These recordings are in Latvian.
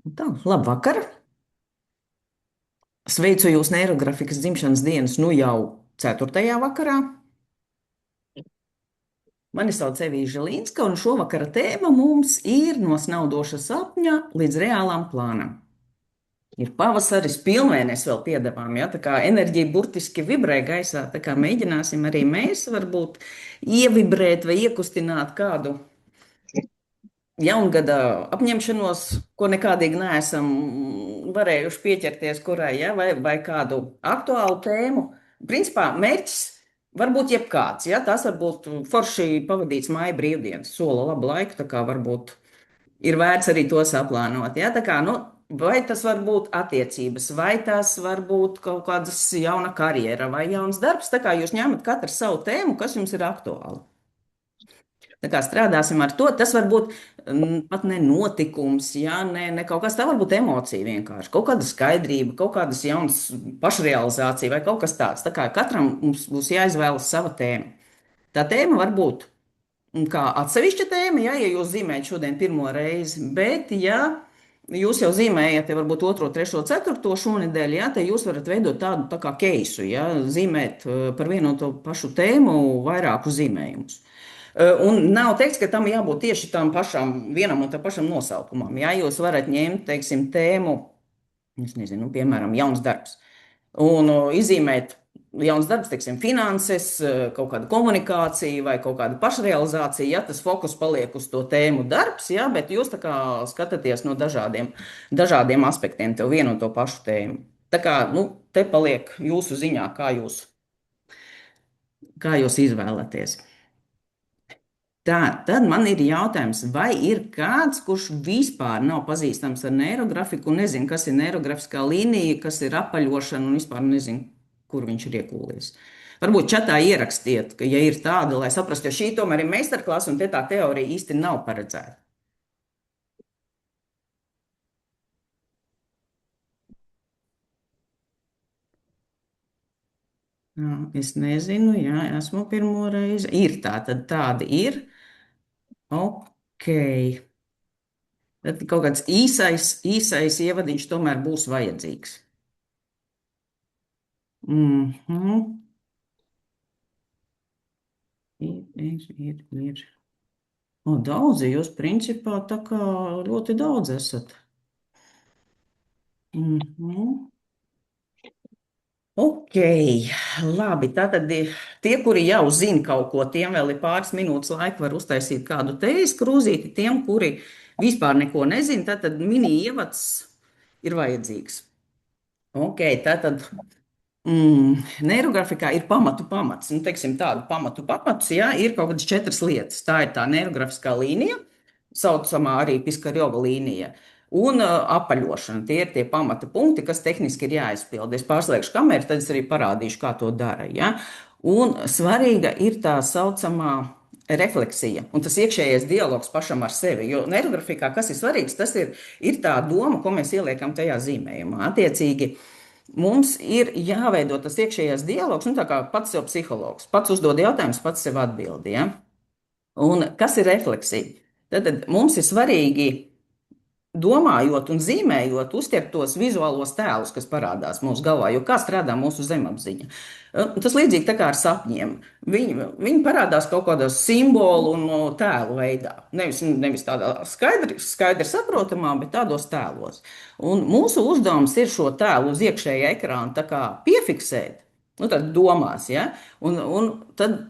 Tā, labvakar! Sveicu jūs Neirografikas dzimšanas dienas, nu jau ceturtajā vakarā. Mani sauc Evīža Līnska, un šovakara tēma mums ir no snaudoša sapņa līdz reālām plānam. Ir pavasaris, pilnvēnēs vēl piedāvām, ja tā kā enerģija burtiski vibrē gaisā, tā kā mēģināsim arī mēs varbūt ievibrēt vai iekustināt kādu jaungada apņemšanos, ko nekādīgi neesam varējuši pieķerties, kurai, ja, vai kādu aktuālu tēmu. Principā mērķis var būt jebkāds. Ja, tas var būt forši pavadīts māja brīvdienas, sola labu laiku, tā kā varbūt ir vērts arī to saplānot. Ja, tā kā, nu, vai tas var būt attiecības, vai tas var būt kaut kāda jauna karjera vai jauns darbs. Tā kā jūs ņemat katru savu tēmu, kas jums ir aktuāli. Tā kā strādāsim ar to, tas var būt pat ne notikums, ja, ne kaut kas tāds, varbūt emocija vienkārši, kaut kāda skaidrība, kaut kādas jaunas pašrealizācija vai kaut kas tāds. Tā kā katram mums būs jāizvēlas sava tēma. Tā tēma var būt kā atsevišķa tēma, ja jūs zīmējat šodien pirmo reizi, bet ja jūs jau zīmējat, ja varbūt otro, trešo, ceturto šonedēļ, ja, tad jūs varat veidot tādu tā kā keisu, ja, zīmēt par vienu un to pašu tēmu vairāku zīmējumus. Un nav teikts, ka tam jābūt tieši tam pašam, vienam un tam pašam nosaukumam. Ja jūs varat ņemt, teiksim, tēmu, es nezinu, piemēram, jauns darbs, un izzīmēt jauns darbs, teiksim, finanses, kaut kāda komunikācija vai kaut kāda pašrealizācija, ja tas fokus paliek uz to tēmu darbs, ja, bet jūs tā kā skatāties no dažādiem aspektiem tev vienu un to pašu tēmu. Tā kā, nu, te paliek jūsu ziņā, kā jūs izvēlaties. Tā, tad man ir jautājums, vai ir kāds, kurš vispār nav pazīstams ar neirografiku un nezina, kas ir neirografiskā līnija, kas ir apaļošana un vispār nezina, kur viņš ir iekūlies. Varbūt čatā ierakstiet, ka, ja ir tāda, lai saprastu, jo šī tomēr ir meistarklasa un te tā teorija īsti nav paredzēta. Jā, es nezinu, jā, esmu pirmo reizi. Ir tā, tad tāda ir. Ok. Tad kaut kāds īsais ievadiņš tomēr būs vajadzīgs. Mhm. Ir. O, daudzi jūs principā tā kā ļoti daudz esat. Mhm. Ok, labi. Tātad tie, kuri jau zina kaut ko, tiem vēl ir pāris minūtes laika, var uztaisīt kādu tējas krūzīti. Tiem, kuri vispār neko nezina, tad mini ievads ir vajadzīgs. Ok, tātad Neirografikā ir pamats. Nu, teiksim, tādu pamatus, ja, ir kaut kādas četras lietas. Tā ir tā neirografiskā līnija, saucamā arī Piskarjova līnija, un apaļošana. Tie ir tie pamata punkti, kas tehniski ir jāizpild. Es pārslēgšu kameru, tad es arī parādīšu, kā to dara. Ja. Un svarīga ir tā saucamā refleksija un tas iekšējais dialogs pašam ar sevi. Jo neirografikā, kas ir svarīgs, tas ir tā doma, ko mēs ieliekam tajā zīmējumā. Attiecīgi, mums ir jāveido tas iekšējais dialogs, nu tā kā pats sev psihologs. Pats uzdod jautājumus, pats sev atbild. Ja? Un kas ir refleksija? Tad mums ir svarīgi domājot un zīmējot, uztvert tos vizuālos tēlus, kas parādās mūsu galvā, jo kā strādā mūsu zemapziņa. Tas līdzīgi tā kā ar sapņiem. Viņi parādās kaut kādā simbolu un tēlu veidā. Nevis tādā skaidri saprotamā, bet tādos tēlos. Un mūsu uzdevums ir šo tēlu uz iekšējā ekrāna tā kā piefiksēt, nu tad domās, ja? Un tad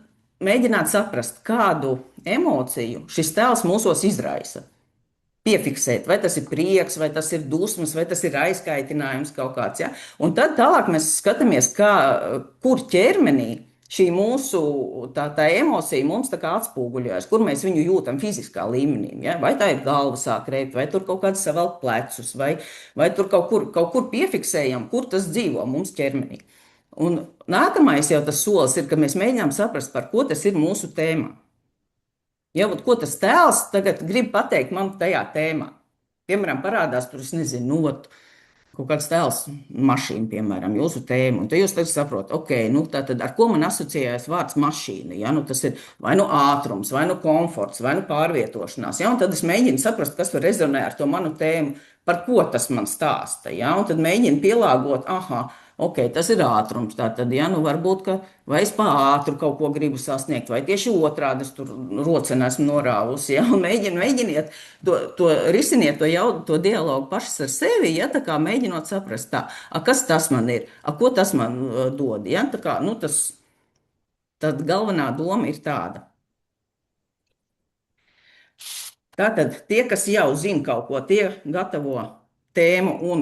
mēģināt saprast, kādu emociju šis tēls mūsos izraisa piefiksēt, vai tas ir prieks, vai tas ir dusmas, vai tas ir aizkaitinājums kaut kāds. Ja? Un tad tālāk mēs skatāmies, kur ķermenī šī mūsu tā emocija mums tā kā atspoguļojas, kur mēs viņu jūtam fiziskā līmenī. Ja? Vai tā ir galva sāk reibt, vai tur kaut kāds savelk plecus, vai tur kaut kur piefiksējam, kur tas dzīvo mums ķermenī. Un nākamais jau tas solis ir, ka mēs mēģinām saprast, par ko tas ir mūsu tēmā. Ja, ko tas tēls tagad grib pateikt man tajā tēmā? Piemēram, parādās tur, es nezinu, kaut kāds tēls, mašīna, piemēram, jūsu tēma. Un tad jūs tagad saprotat, ok, nu, tātad, ar ko man asociējas vārds mašīna? Ja? Nu, tas ir vai nu ātrums, vai nu komforts, vai nu pārvietošanās. Ja? Un tad es mēģinu saprast, kas tur rezonē ar to manu tēmu, par ko tas man stāsta. Ja? Un tad mēģinu pielāgot, ah, ok, tas ir ātrums. Tātad, ja, nu varbūt, ka vai es pa ātru kaut ko gribu sasniegt, vai tieši otrādi es tur rocenu esmu norāvusi. Ja, un mēģiniet to risiniet, to dialogu pašas ar sevi, ja, tā kā mēģinot saprast, tā, kas tas man ir, ko tas man dod. Ja, tā kā, nu, tad galvenā doma ir tāda. Tātad tie, kas jau zina kaut ko, tie gatavo tēmu un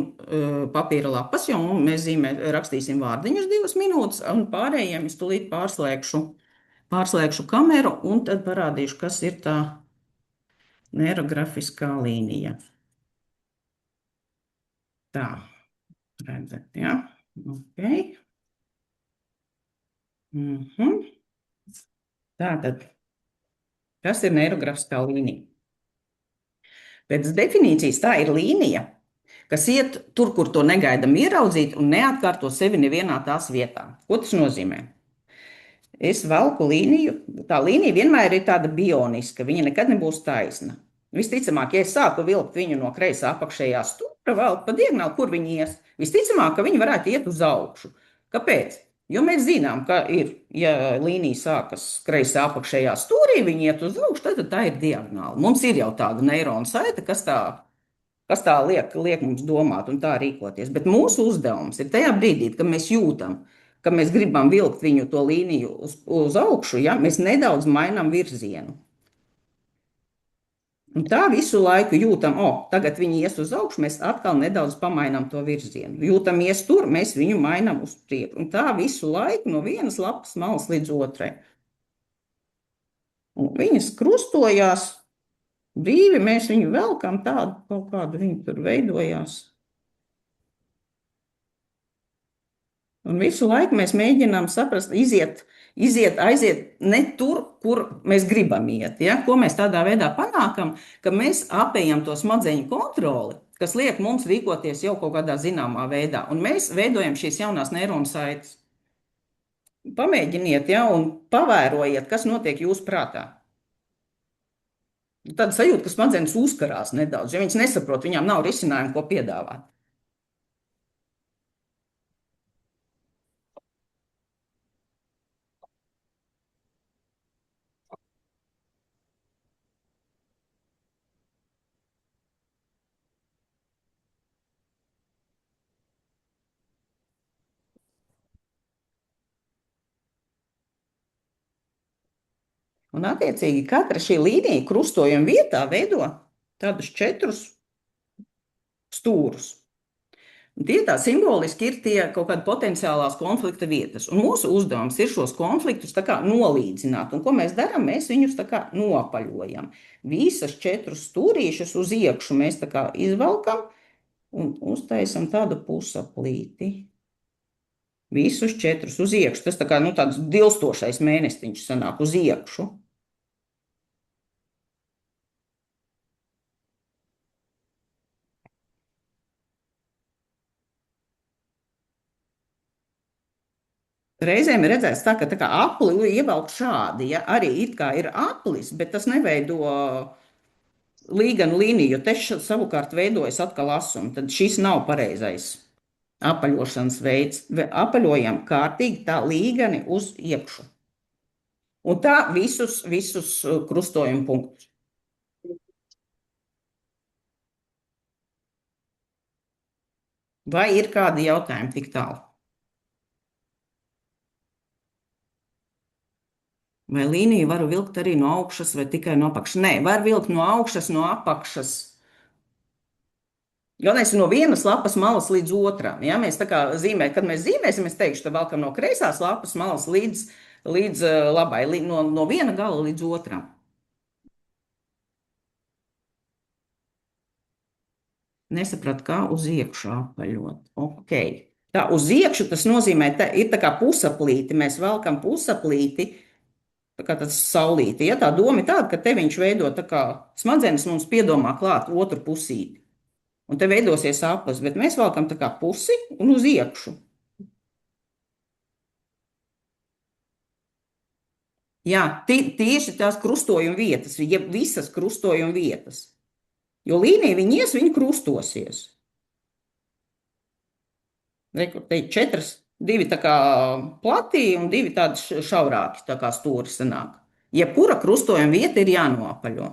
papīra lapas, jo mēs rakstīsim vārdiņus 2 minūtes, un pārējiem es tūlīt pārslēgšu kameru un tad parādīšu, kas ir tā neirografiskā līnija. Tā, redzat, ja? Ok. Tātad, kas ir neirografiskā līnija? Pēc definīcijas tā ir līnija, kas iet tur, kur to negaidām ieraudzīt un neatkārto sevi nevienā tās vietā. Ko tas nozīmē? Es velku līniju, tā līnija vienmēr ir tāda bioniska, viņa nekad nebūs taisna. Visticamāk, ja es sāku vilkt viņu no kreisā apakšējā stūra, velku pa diagonāli, kur viņi ies, visticamāk, ka viņi varētu iet uz augšu. Kāpēc? Jo mēs zinām, ka ja līnija sākas kreisā apakšējā stūrī, viņi iet uz augšu, tad tā ir diagonāli. Mums ir jau tāda neironu saite, kas tā liek mums domāt un tā rīkoties. Bet mūsu uzdevums ir tajā brīdī, kad mēs jūtam, ka mēs gribam vilkt viņu to līniju uz augšu, ja mēs nedaudz mainām virzienu. Un tā visu laiku jūtam, tagad viņi ies uz augšu, mēs atkal nedaudz pamainām to virzienu. Jūtam, ies tur, mēs viņu mainām uz priekšu. Un tā visu laiku no vienas lapas malas līdz otrai. Un viņas krustojās brīvi, mēs viņu velkam tādu, kaut kādu viņi tur veidojās. Un visu laiku mēs mēģinām saprast, aiziet ne tur, kur mēs gribam iet. Ja? Ko mēs tādā veidā panākam, ka mēs apējam to smadzeņu kontroli, kas liek mums rīkoties jau kaut kādā zināmā veidā. Un mēs veidojam šīs jaunās neironu saites. Pamēģiniet, ja, un pavērojiet, kas notiek jūsu prātā. Tāda sajūta, ka smadzenes uzkarās nedaudz, ja viņas nesaprot, viņām nav risinājumu, ko piedāvāt. Un, attiecīgi, katra šī līnija krustojuma vietā veido tādus 4 stūrus. Un tie tā simboliski ir tie kaut kādi potenciālās konflikta vietas. Un mūsu uzdevums ir šos konfliktus tā kā nolīdzināt. Un ko mēs darām? Mēs viņus tā kā nopaļojam. Visas 4 stūrīšas uz iekšu mēs tā kā izvelkam un uztaisam tādu pusaplīti. Visus 4 uz iekšu. Tas tā kā tāds dilstošais mēnestiņš sanāk uz iekšu. Reizēm ir redzēts tā, ka tā kā apli ievelk šādi, ja arī it kā ir aplis, bet tas neveido līganu līniju, jo te savukārt veidojas atkal asums. Tad šis nav pareizais apaļošanas veids. Apaļojam kārtīgi tā līgani uz iekšu. Un tā visus krustojumu punktus. Vai ir kādi jautājumi tik tālu? Vai līniju varu vilkt arī no augšas vai tikai no apakšas? Nē, var vilkt no augšas, no apakšas. Galvenais ir no vienas lapas malas līdz otram. Ja? Mēs tā kā kad mēs zīmēsim, es teikšu, tad valkam no kreisās lapas malas līdz labai, no viena gala līdz otram. Nesapratu, kā uz iekšu apaļot. Ok. Tā uz iekšu tas nozīmē, ir tā kā pusaplīti. Mēs velkam pusaplīti, tā kā tāds saulīti. Ja? Tā doma ir tāda, ka te viņš veido tā kā smadzenes mums piedomā klāt otru pusīti. Un te veidosies aplis, bet mēs valkam tā kā pusi un uz iekšu. Jā, tieši tās krustojuma vietas, jeb visas krustojuma vietas. Jo līnija viņi ies, viņi krustosies. Rekur, te ir četras, divi tā kā platī un divi tādi šaurāki, tā kā stūri sanāk. Jebkura krustojuma vieta ir jānoapaļo.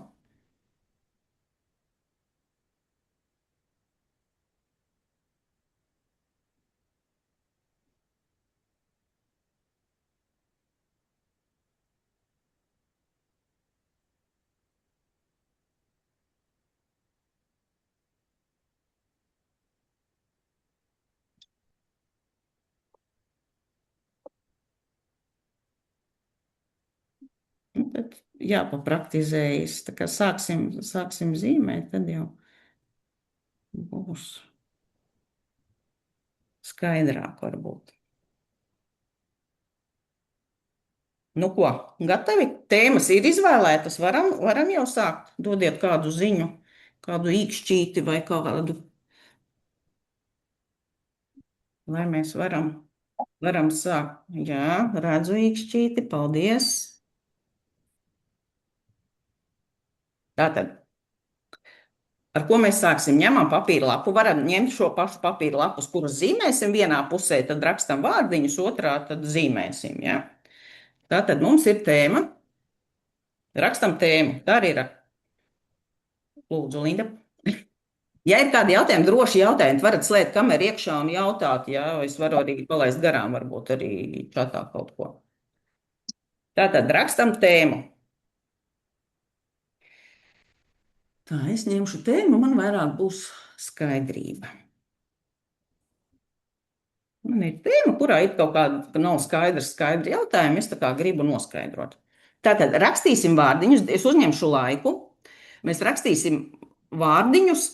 Nu, tad jāpapraktizējas. Tā kā sāksim zīmēt, tad jau būs skaidrāk varbūt. Nu ko, gatavi? Tēmas ir izvēlētas, varam jau sākt. Dodiet kādu ziņu, kādu īkšķīti vai kādu, lai mēs varam sākt. Jā, redzu īkšķīti, paldies. Tātad, ar ko mēs sāksim? Ņemam papīra lapu, varam ņemt šo pašu papīra lapu, kurus zīmēsim vienā pusē, tad rakstam vārdiņus, otrā tad zīmēsim. Ja? Tātad mums ir tēma, rakstam tēmu. Tā arī ir, lūdzu, Linda. Ja ir kādi jautājumi, droši jautājiet, varat slēgt kameru iekšā un jautāt, ja es varu arī palaist garām, varbūt arī čatā kaut ko. Tātad rakstam tēmu. Tā, es ņemšu tēmu, man vairāk būs skaidrība. Man ir tēma, kurā ir kaut kāda, ka nav skaidri jautājumi, es tā kā gribu noskaidrot. Tātad rakstīsim vārdiņus, es uzņemšu laiku, mēs rakstīsim vārdiņus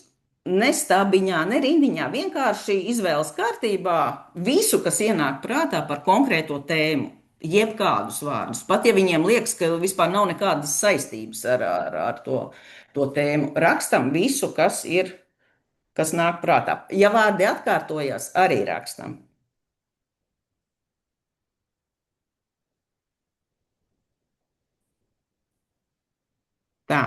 ne stabiņā, ne rindiņā, vienkārši izvēles kārtībā visu, kas ienāk prātā par konkrēto tēmu, jebkādus vārdus. Pat ja viņiem liekas, ka vispār nav nekādas saistības ar to tēmu, rakstam visu, kas nāk prātā. Ja vārdi atkārtojas, arī rakstam. Tā,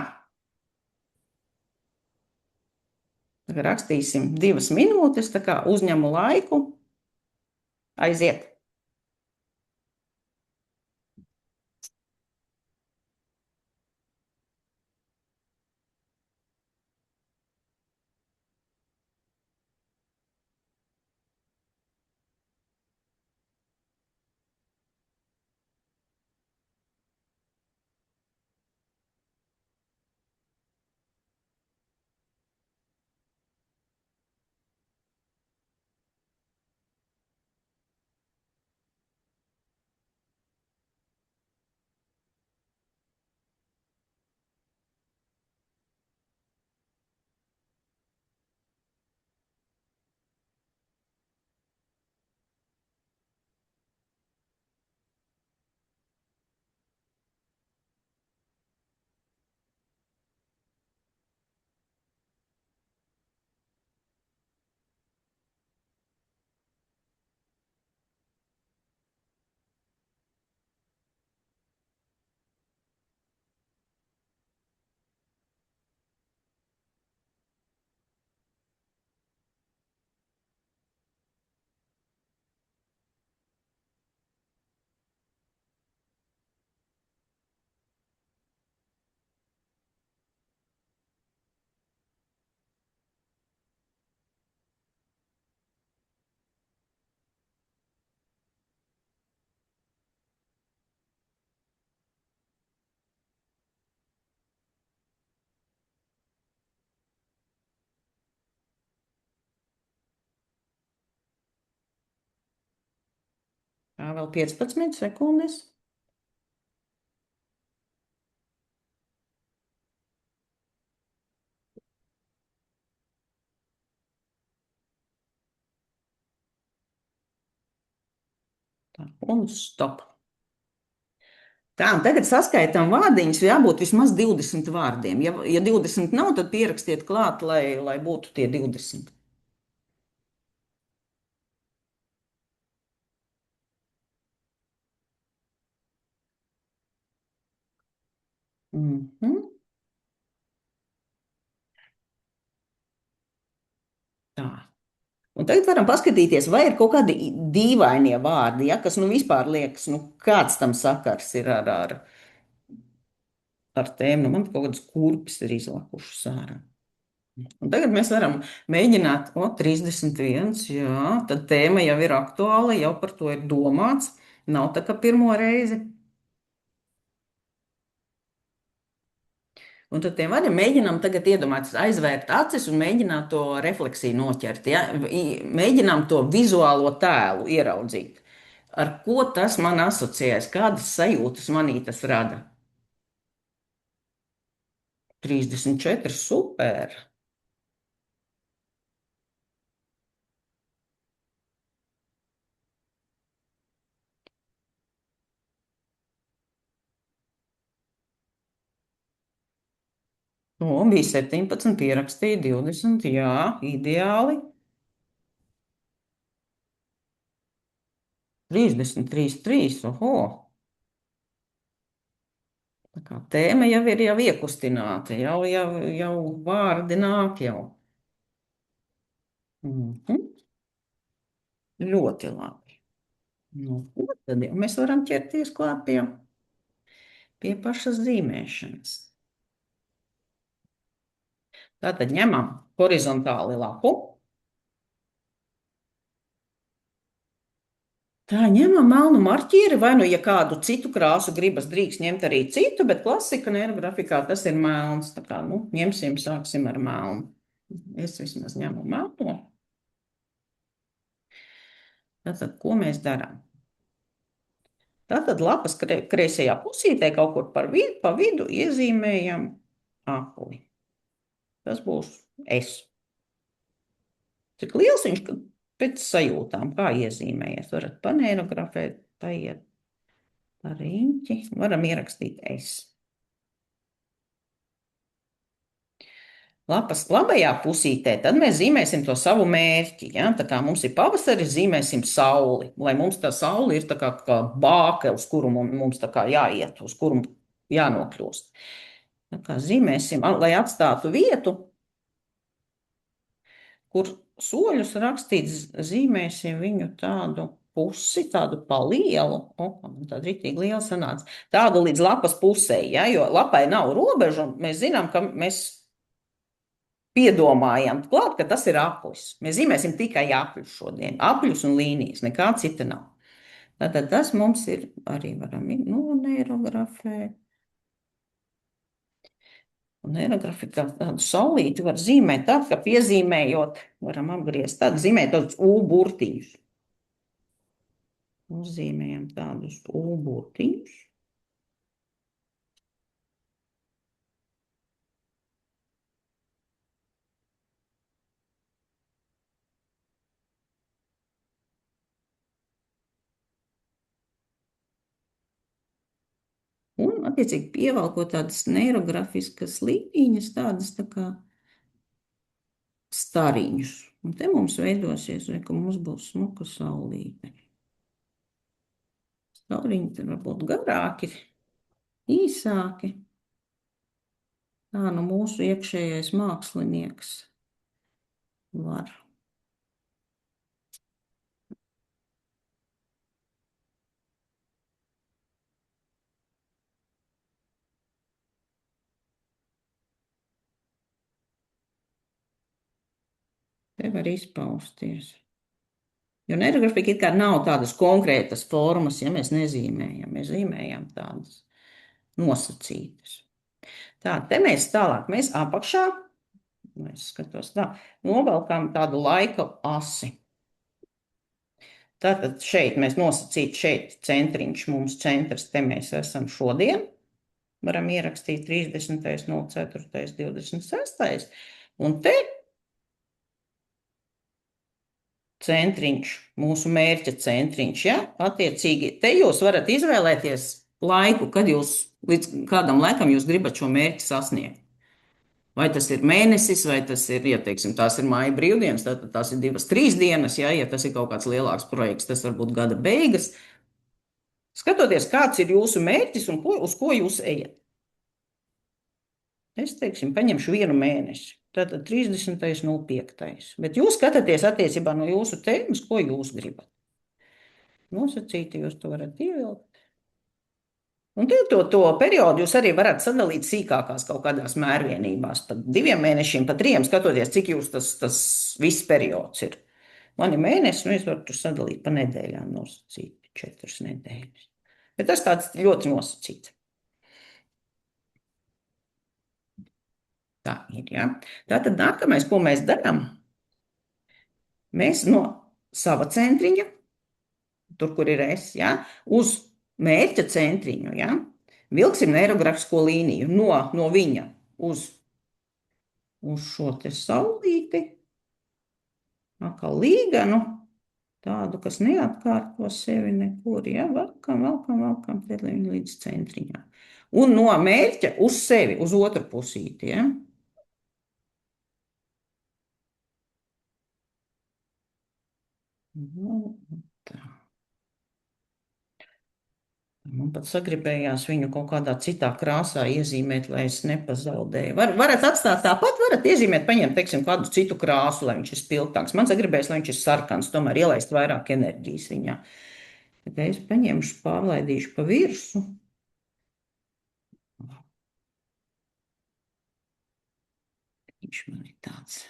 tagad rakstīsim 2 minūtes, tā kā uzņemu laiku, aiziet. Tā vēl 15 sekundes. Tā, un stop. Tā, un tagad saskaitām vārdiņus, jābūt vismaz 20 vārdiem. Ja 20 nav, tad pierakstiet klāt, lai būtu tie 20. Mhm. Tā. Un tagad varam paskatīties, vai ir kaut kādi dīvainie vārdi, ja, kas nu vispār liekas, nu kāds tam sakars ir ar tēmu. Nu, man kaut kādas kurpes ir izlakušas ārā. Un tagad mēs varam mēģināt, 31, jā, tad tēma jau ir aktuāla, jau par to ir domāts. Nav tā kā pirmo reizi. Un tad tiem varam mēģinām tagad iedomāties, aizvērt acis un mēģināt to refleksiju noķert. Ja? Mēģinām to vizuālo tēlu ieraudzīt. Ar ko tas man asociēs? Kādas sajūtas manī tas rada? 34, super! Bija 17, pierakstīja 20, jā, ideāli. 33, 3, oho! Tā kā tēma jau iekustināta, jau vārdi nāk jau. Mhm. Ļoti labi. Nu, ko tad jau mēs varam ķerties klāt pie pašas zīmēšanas. Tātad ņemam horizontāli lapu. Tā ņemam melnu marķieri, vai nu, ja kādu citu krāsu gribas, drīkst ņemt arī citu, bet klasika neirografikā tas ir melns. Tā kā, nu, sāksim ar melnu. Es vismaz ņemu melno. Tātad, ko mēs darām? Tātad lapas kreisajā pusītē kaut kur pa vidu iezīmējam apli. Tas būs S. Cik liels viņš pēc sajūtām, kā iezīmējies. Varat paneirografēt, paiet pa riņķi. Varam ierakstīt S. Lapas labajā pusītē, tad mēs zīmēsim to savu mērķi. Ja? Tā kā mums ir pavasaris, zīmēsim sauli. Lai mums tā saule ir tā kā bāke, uz kuru mums tā kā jāiet, uz kuru jānokļūst. Tā kā zīmēsim, lai atstātu vietu, kur soļus rakstīt, zīmēsim viņu tādu pusi, tādu palielu. Man tāda ritīgi liela sanāca. Tādu līdz lapas pusē, ja? Jo lapai nav robežu, un mēs zinām, ka mēs piedomājam klāt, ka tas ir aplis. Mēs zīmēsim tikai apļus šodien. Apļus un līnijas, nekā cita nav. Tātad tas mums ir arī varam noneirografēt. Un neirografikā tādu saulīti var zīmēt tā, ka piezīmējot, varam apgriezt tādu, zīmēt tādus U burtiņus. Uzzīmējam tādus U burtiņus. Un, attiecīgi, pievelkot tādas neirografiskas līnijas, tādas tā kā stariņus. Un te mums veidosies, ka mums būs smuka saulīte. Stariņi tad varbūt garāki, īsāki. Tā nu mūsu iekšējais mākslinieks var. Te var izpausties. Jo neirografika it kā nav tādas konkrētas formas, ja mēs nezīmējam. Mēs zīmējam tādas nosacītas. Tā, te mēs tālāk, mēs apakšā, es skatos tā, novelkām tādu laika asi. Tātad šeit mēs nosacīt, šeit centriņš, mums centrs, te mēs esam šodien. Varam ierakstīt 30. 04. 26. Un te centriņš, mūsu mērķa centriņš, ja? Attiecīgi, te jūs varat izvēlēties laiku, kad jūs līdz kādam laikam jūs gribat šo mērķi sasniegt. Vai tas ir mēnesis, vai tas ir, ja teiksim, tās ir māja brīvdienas, tad tās ir 2, 3 dienas, ja tas ir kaut kāds lielāks projekts, tas var būt gada beigas. Skatoties, kāds ir jūsu mērķis un uz ko jūs ejat. Es, teiksim, paņemšu 1 mēnesi. Tātad 30.05. Bet jūs skatāties attiecībā no jūsu tēmas, ko jūs gribat. Nosacīti jūs to varat ievilkt. Un to periodu jūs arī varat sadalīt sīkākās kaut kādās mērvienībās. Pat 2 mēnešiem, pat 3, skatoties, cik jūs tas viss periods ir. Man ir mēnesis, nu es varu tur sadalīt pa nedēļām, nosacīt 4 nedēļas. Bet tas tāds ļoti nosacīts. Tā ir, ja. Tātad nākamais, ko mēs darām, mēs no sava centriņa, tur, kur ir es, ja, uz mērķa centriņu, ja, vilksim neirografisko līniju no viņa uz šo te saulīti, atkal līganu, tādu, kas neatkārto sevi nekur, ja, valkam līdz centriņā. Un no mērķa uz sevi, uz otru pusīti, ja. Tā. Man pat sagribējās viņu kaut kādā citā krāsā iezīmēt, lai es nepazaudēju. Varat atstāt tāpat, varat iezīmēt, paņemt, teiksim, kādu citu krāsu, lai viņš ir spilgtāks. Man sagribējās, lai viņš ir sarkans, tomēr ielaist vairāk enerģijas viņā. Bet es paņemšu, pārlaidīšu pa virsu. Viņš man ir tāds.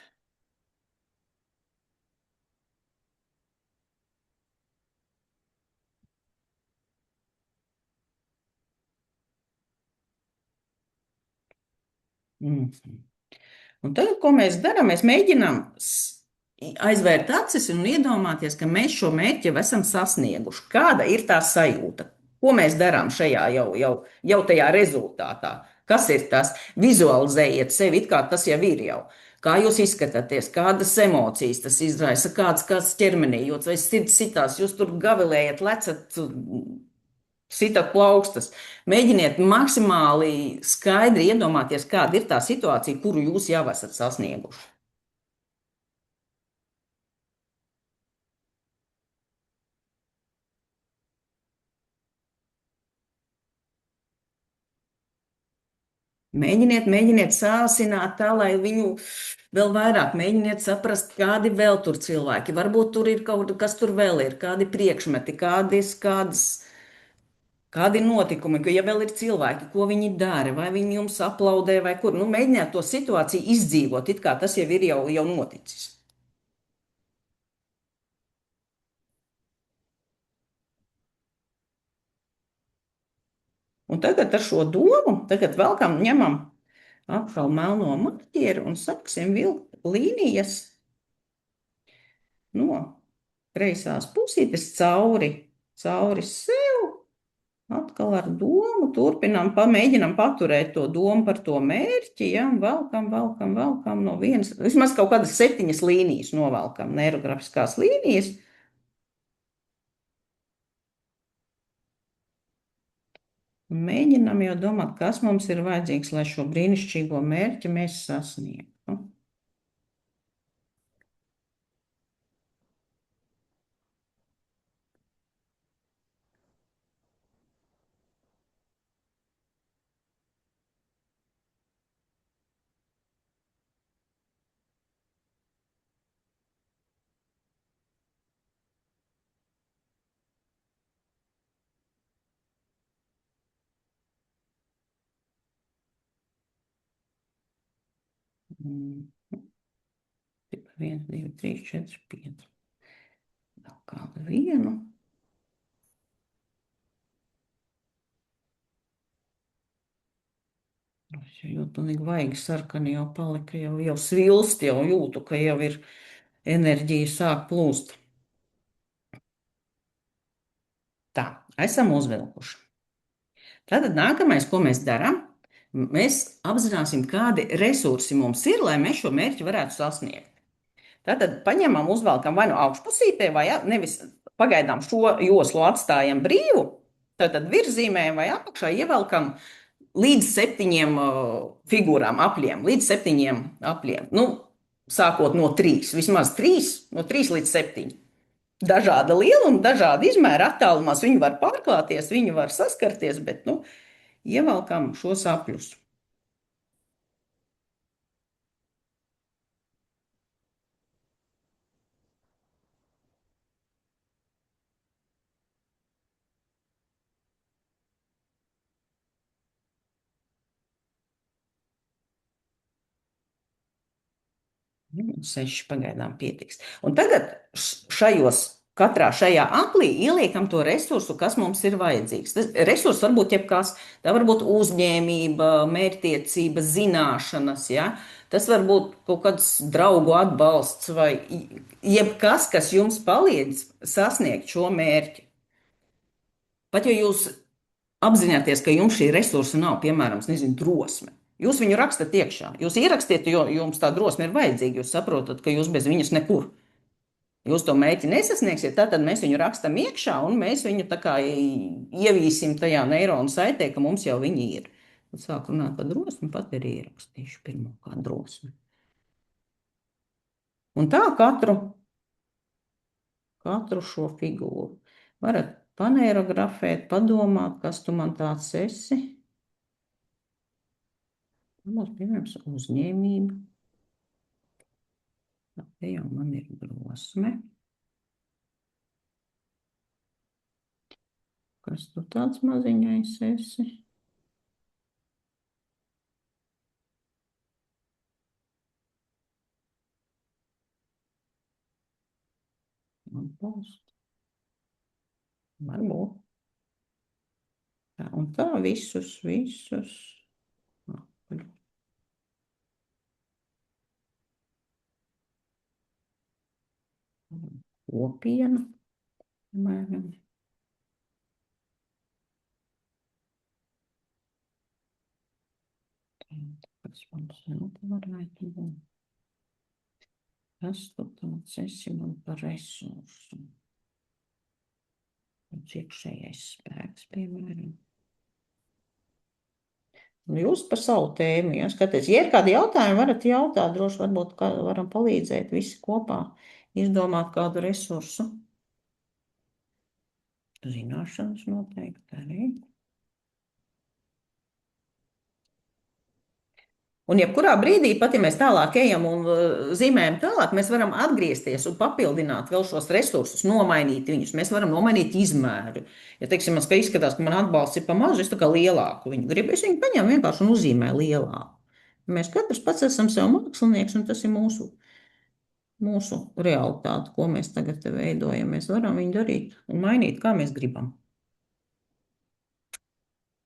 Un tagad, ko mēs darām, mēs mēģinām aizvērt acis un iedomāties, ka mēs šo mērķi jau esam sasnieguši. Kāda ir tā sajūta? Ko mēs darām šajā jau tajā rezultātā? Kas ir tas? Vizualizējiet sevi, it kā tas jau ir jau. Kā jūs izskatāties, kādas emocijas tas izraisa, kāds ķermenī jūtas, vai sirds sitās, jūs tur gavilējat, lecat, sitat plaukstas. Mēģiniet maksimāli skaidri iedomāties, kāda ir tā situācija, kuru jūs jau esat sasnieguši. Mēģiniet sāsināt tā, lai viņu vēl vairāk mēģiniet saprast, kādi vēl tur cilvēki. Varbūt tur ir kaut kas tur vēl ir, kādi priekšmeti, kādi notikumi, ja vēl ir cilvēki, ko viņi dara, vai viņi jums aplaudē, vai kur. Nu, mēģiniet to situāciju izdzīvot, it kā tas jau ir jau noticis. Un tagad ar šo domu, tagad ņemam atkal melno marķieru un sāksim vilkt līnijas no kreisās pusītes cauri sev, atkal ar domu, mēģinam paturēt to domu par to mērķi, ja, valkam no vienas, vismaz kaut kādas 7 līnijas novalkam, neirografiskās līnijas. Un mēģinam jau domāt, kas mums ir vajadzīgs, lai šo brīnišķīgo mērķi mēs sasniegtu. Mm. 1, 2, 3, 4, 5. Vēl kādu vienu. Es jūtu, pilnīgi vaigi sarkani jau palika, jau svilst, jau jūtu, ka jau ir enerģija sāk plūst. Tā, esam uzvilkuši. Tātad nākamais, ko mēs darām, mēs apzināsim, kādi resursi mums ir, lai mēs šo mērķi varētu sasniegt. Tātad paņemam, uzvelkam vai nu augšpusītē, vai nevis pagaidām šo joslu atstājam brīvu, Tātad virszīmēm vai apakšā ievelkam līdz 7 figūrām, apļiem, līdz 7 apļiem. Nu, sākot no 3, vismaz 3, no 3 līdz 7. Dažāda lieluma, dažāda izmēra attālumās. Viņi var pārklāties, viņi var saskarties, bet nu, ievelkam šos apļus. Nu, 6 pagaidām pietiks. Un tagad katrā šajā aplī ieliekam to resursu, kas mums ir vajadzīgs. Tas resurs var būt jebkas. Tā var būt uzņēmība, mērķtiecība, zināšanas. Ja? Tas var būt kaut kāds draugu atbalsts vai jebkas, kas jums palīdz sasniegt šo mērķi. Pat ja jūs apzināties, ka jums šī resursa nav, piemēram, nezinu, drosme. Jūs viņu rakstat iekšā. Jūs ierakstiet, jo jums tā drosme ir vajadzīga. Jūs saprotat, ka jūs bez viņas nekur. Jūs to mērķi nesasniegsiet, tad mēs viņu rakstam iekšā un mēs viņu tā kā ievīsim tajā neironu saitē, ka mums jau viņi ir. Tad sāk runāt par drosmi, pat arī ierakstīšu pirmo kā drosmi. Un tā katru šo figūru varat paneirografēt, padomāt, kas tu man tāds esi. Mums, piemēram, uzņēmība. Te jau man ir drosme. Kas tu tāds maziņais esi? Atbalstu. Varbūt. Tā, un tā visus. Kopienu, piemēram. Kas mums varētu būt? Kas tu tāds esi man par resursu? Iekšējais spēks, piemēram. Jūs par savu tēmu, ja skaties. Ja ir kādi jautājumi, varat jautāt, droši varbūt varam palīdzēt visi kopā izdomāt kādu resursu. Zināšanas noteikti arī. Un jebkurā brīdī, pat ja mēs tālāk ejam un zīmējam tālāk, mēs varam atgriezties un papildināt vēl šos resursus, nomainīt viņus. Mēs varam nomainīt izmēru. Ja, teiksim, man izskatās, ka man atbalsts ir pa mazu, es tā kā lielāku viņu gribu, es viņu paņemu vienkārši un uzzīmēju lielāku. Mēs katrs pats esam sev mākslinieks, un tas ir mūsu realitāte, ko mēs tagad te veidojam. Mēs varam viņu darīt un mainīt, kā mēs gribam.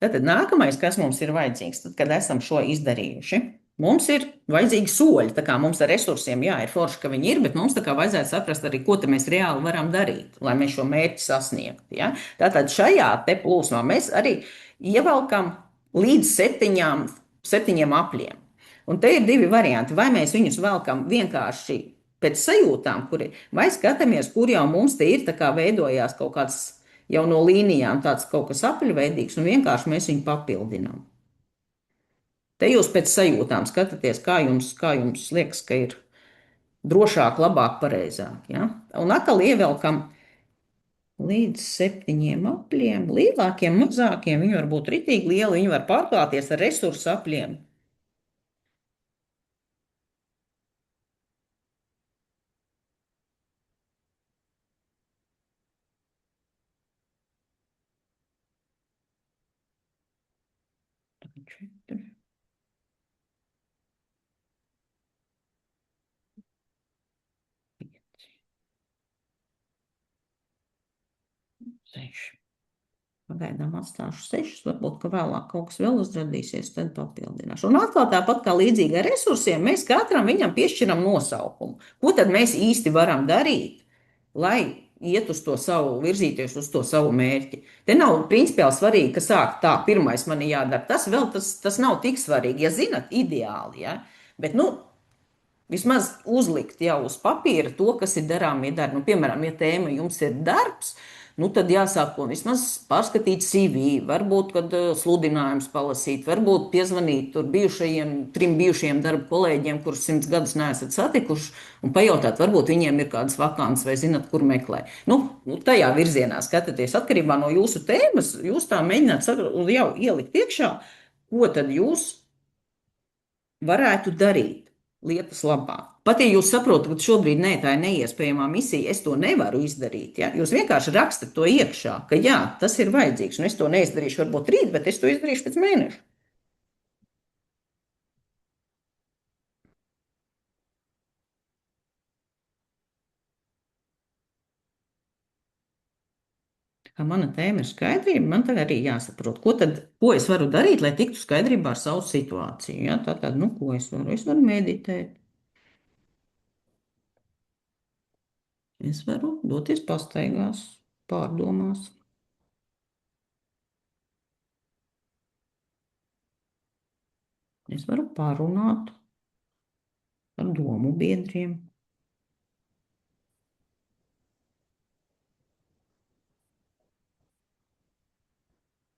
Tad nākamais, kas mums ir vajadzīgs, tad, kad esam šo izdarījuši, mums ir vajadzīgi soļi. Tā kā mums ar resursiem, jā, ir forši, ka viņi ir, bet mums tā kā vajadzētu saprast arī, ko mēs reāli varam darīt, lai mēs šo mērķi sasniegtu. Ja? Tātad šajā te plūsmā mēs arī ievelkam līdz 7 apļiem. Un te ir 2 varianti. Vai mēs viņus velkam vienkārši pēc sajūtām, vai skatāmies, kur jau mums te ir, tā kā veidojās kaut kāds jau no līnijām tāds kaut kas apaļveidīgs, un vienkārši mēs viņu papildinām. Te jūs pēc sajūtām skatāties, kā jums liekas, ka ir drošāk, labāk, pareizāk. Ja? Un atkal ievelkam līdz 7 apļiem, lielākiem, mazākiem. Viņi var būt ritīgi lieli, viņi var pārklāties ar resursu apļiem. Pagaidām atstāšu 6, varbūt, ka vēlāk kaut kas vēl uzrādīsies, tad papildināšu. Un atkal tāpat kā līdzīgi ar resursiem, mēs katram viņam piešķiram nosaukumu. Ko tad mēs īsti varam darīt, lai iet uz to savu, virzīties uz to savu mērķi? Te nav principiāli svarīgi, ka sāk tā, pirmais man ir jādara. Tas nav tik svarīgi, ja zinat, ideāli, ja? Bet, vismaz uzlikt jau uz papīra to, kas ir darāmie darbi. Piemēram, ja tēma jums ir darbs, nu tad jāsāk ko vismaz pārskatīt CV, varbūt, kad sludinājums palasīt, varbūt piezvanīt tur bijušajiem, trim bijušajiem darba kolēģiem, kurus 100 gadus neesat satikuši, un pajautāt, varbūt viņiem ir kādas vakants vai zinat, kur meklēt. Nu, tajā virzienā skatāties, atkarībā no jūsu tēmas, jūs tā mēģināt jau ielikt iekšā, ko tad jūs varētu darīt lietas labā. Pat ja jūs saprotat, ka šobrīd nē, tā ir neiespējamā misija, es to nevaru izdarīt. Ja? Jūs vienkārši rakstat to iekšā, ka jā, tas ir vajadzīgs, un es to neizdarīšu varbūt rīt, bet es to izdarīšu pēc mēneša. Kā mana tēma ir skaidrība, man tagad arī jāsaprot, ko es varu darīt, lai tiktu skaidrībā ar savu situāciju. Ja? Tātad, nu, ko es varu? Es varu meditēt, es varu doties pastaigās, pārdomās, es varu pārunāt ar domu biedriem.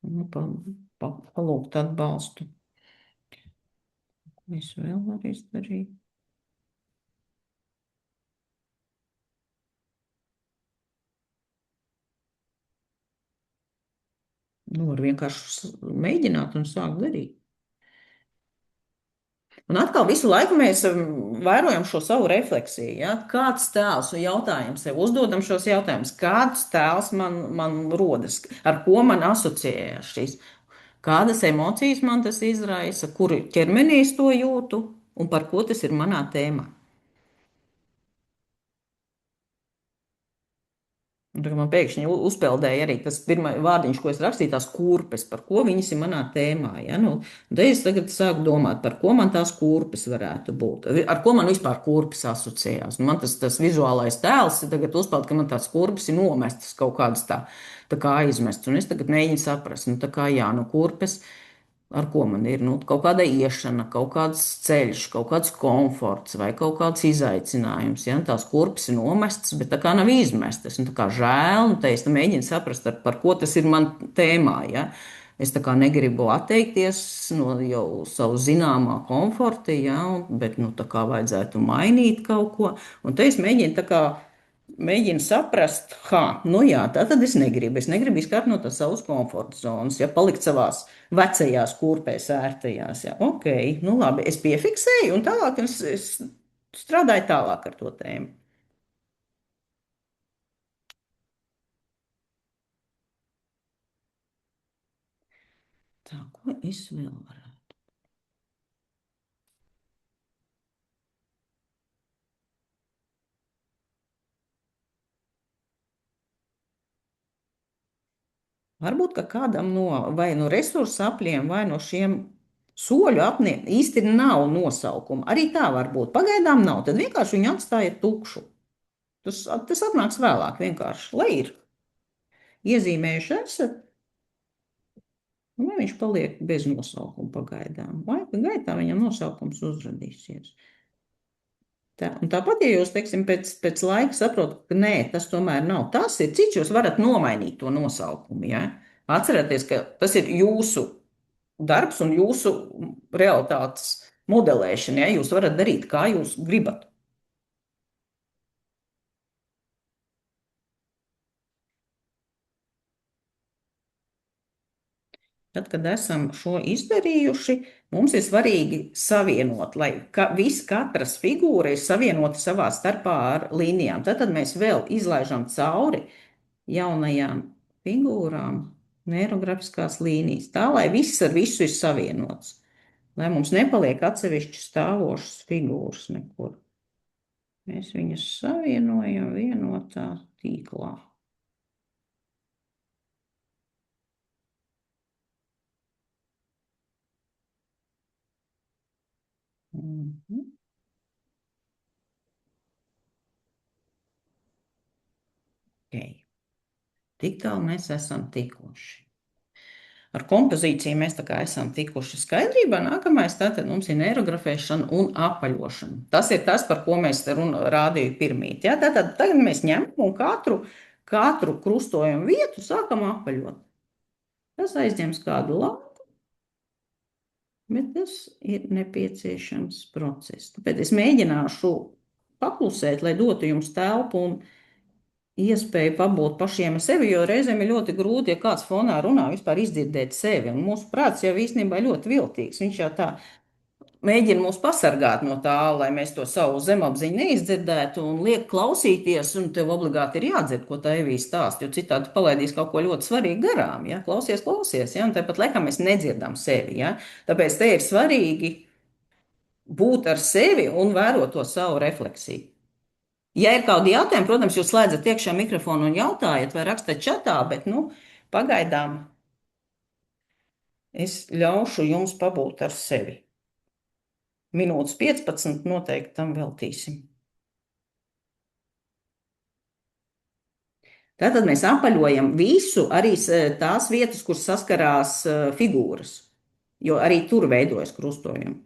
Nu, palūgt atbalstu. Ko es vēl varu izdarīt? Nu, var vienkārši mēģināt un sākt darīt. Un atkal visu laiku mēs vērojam šo savu refleksiju. Ja? Kāds tēls un jautājums sev uzdodam šos jautājumus? Kāds tēls man rodas? Ar ko man asociējas šīs? Kādas emocijas man tas izraisa? Kur ķermenī es to jūtu? Un par ko tas ir manā tēmā? Un tā kā man pēkšņi uzpeldēja arī tas pirmais vārdiņš, ko es rakstīju, tās kurpes, par ko viņas ir manā tēmā. Ja? Nu, tad es tagad sāku domāt, par ko man tās kurpes varētu būt. Ar ko man vispār kurpes asociējās. Nu, man tas vizuālais tēls ir tagad uzpeld, ka man tās kurpes ir nomestas kaut kādas tā kā aizmestas. Un es tagad mēģinu saprast, nu tā kā jā, nu kurpes. Ar ko man ir kaut kāda iešana, kaut kāds ceļš, kaut kāds komforts vai kaut kāds izaicinājums. Ja? Tās kurpes ir nomestas, bet tā kā nav izmestas. Un tā kā žēl, un te es mēģinu saprast, par ko tas ir man tēmā. Ja? Es tā kā negribu atteikties no jau savu zināmā komforta, ja? Bet nu, tā kā vajadzētu mainīt kaut ko. Un te es mēģinu tā kā mēģinu saprast, nu jā, tā tad es negribu. Es negribu izkāpt no tās savas komforta zonas, ja palikt savās vecajās kurpēs, ērtajās. Ja. Ok, nu labi, es piefiksēju, un tālāk es strādāju tālāk ar to tēmu. Tā, ko es vēl varētu? Varbūt, ka kādam vai no resursu apļiem, vai no šiem soļu apļiem īsti nav nosaukuma. Arī tā var būt. Pagaidām nav. Tad vienkārši viņu atstāja tukšu. Tas atnāks vēlāk vienkārši, lai ir iezīmējuši esat. Vai viņš paliek bez nosaukuma pagaidām? Laika gaitā viņam nosaukums uzrādīsies. Un tāpat, ja jūs, teiksim, pēc laika saprotat, ka nē, tas tomēr nav tas, ir cits, jūs varat nomainīt to nosaukumu. Ja? Atcerieties, ka tas ir jūsu darbs un jūsu realitātes modelēšana. Ja? Jūs varat darīt, kā jūs gribat. Tad, kad esam šo izdarījuši, mums ir svarīgi savienot, lai katras figūra ir savienota savā starpā ar līnijām. Tad mēs vēl izlaižam cauri jaunajām figūrām neirografiskās līnijas, tā lai viss ar visu ir savienots, lai mums nepaliek atsevišķi stāvošas figūras nekur. Mēs viņas savienojam vienotā tīklā. Okay. Tik tālu mēs esam tikuši. Ar kompozīciju mēs tā kā esam tikuši skaidrībā. Nākamais tātad mums ir neirografēšana un apaļošana. Tas ir tas, par ko mēs rādīju pirmīt. Ja? Tātad tagad mēs ņemam un katru katru krustojumu vietu sākam apaļot. Tas aizņems kādu laiku, bet tas ir nepieciešams process. Tāpēc es mēģināšu paklusēt, lai dotu jums telpu un iespēju pabūt pašiem ar sevi, jo reizēm ir ļoti grūti, ja kāds fonā runā, vispār izdzirdēt sevi. Un mūsu prāts jau īstenībā ir ļoti viltīgs. Viņš jau tā mēģina mūs pasargāt no tā, lai mēs to savu zemapziņu neizdzirdētu un liek klausīties, un tev obligāti ir jādzird, ko tā Evija stāsta, jo citādi palaidīs kaut ko ļoti svarīgu garām, ja? Klausies, klausies, ja? Un tāpat laikā mēs nedzirdam sevi, ja? Tāpēc te ir svarīgi būt ar sevi un vērot to savu refleksiju. Ja ir kādi jautājumi, protams, jūs slēdzat iekšā mikrofonu un jautājat vai rakstat čatā, bet, nu, pagaidām es ļaušu jums pabūt ar sevi. Minūtes 15 noteikti tam veltīsim. Tātad mēs apaļojam visu, arī tās vietas, kur saskarās figūras, jo arī tur veidojas krustojumi.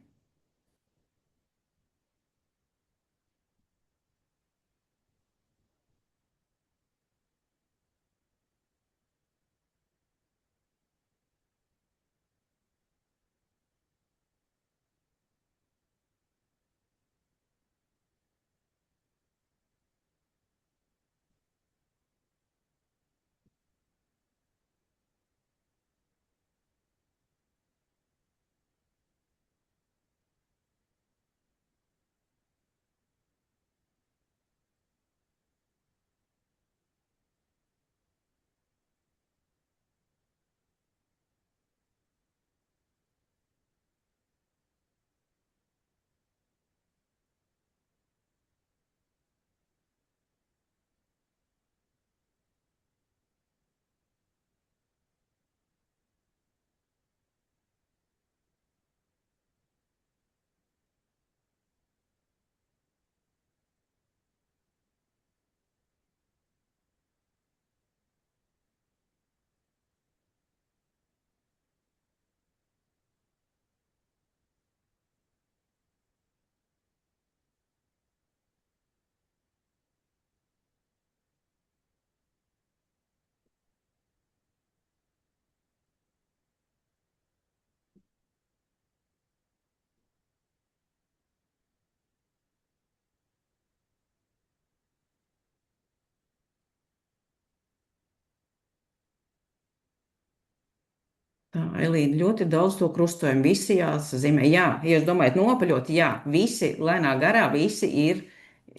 Tā, Elīna, ļoti daudz to krustojumu. Visi jāsazīmē. Jā, ja jūs domājat nopaļot, jā, visi lēnā garā, visi ir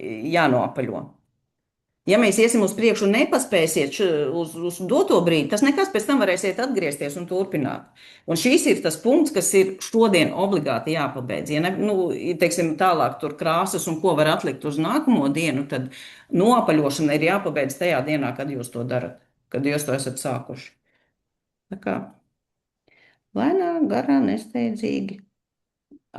jānopaļo. Ja mēs iesim uz priekšu un nepaspēsiet uz doto brīdi, tas nekas pēc tam varēsiet atgriezties un turpināt. Un šis ir tas punkts, kas ir šodien obligāti jāpabeidz. Ja ne, nu, teiksim, tālāk tur krāsas un ko var atlikt uz nākamo dienu, tad nopaļošana ir jāpabeidz tajā dienā, kad jūs to darat, kad jūs to esat sākuši. Tā kā lēnā, garā, nesteidzīgi,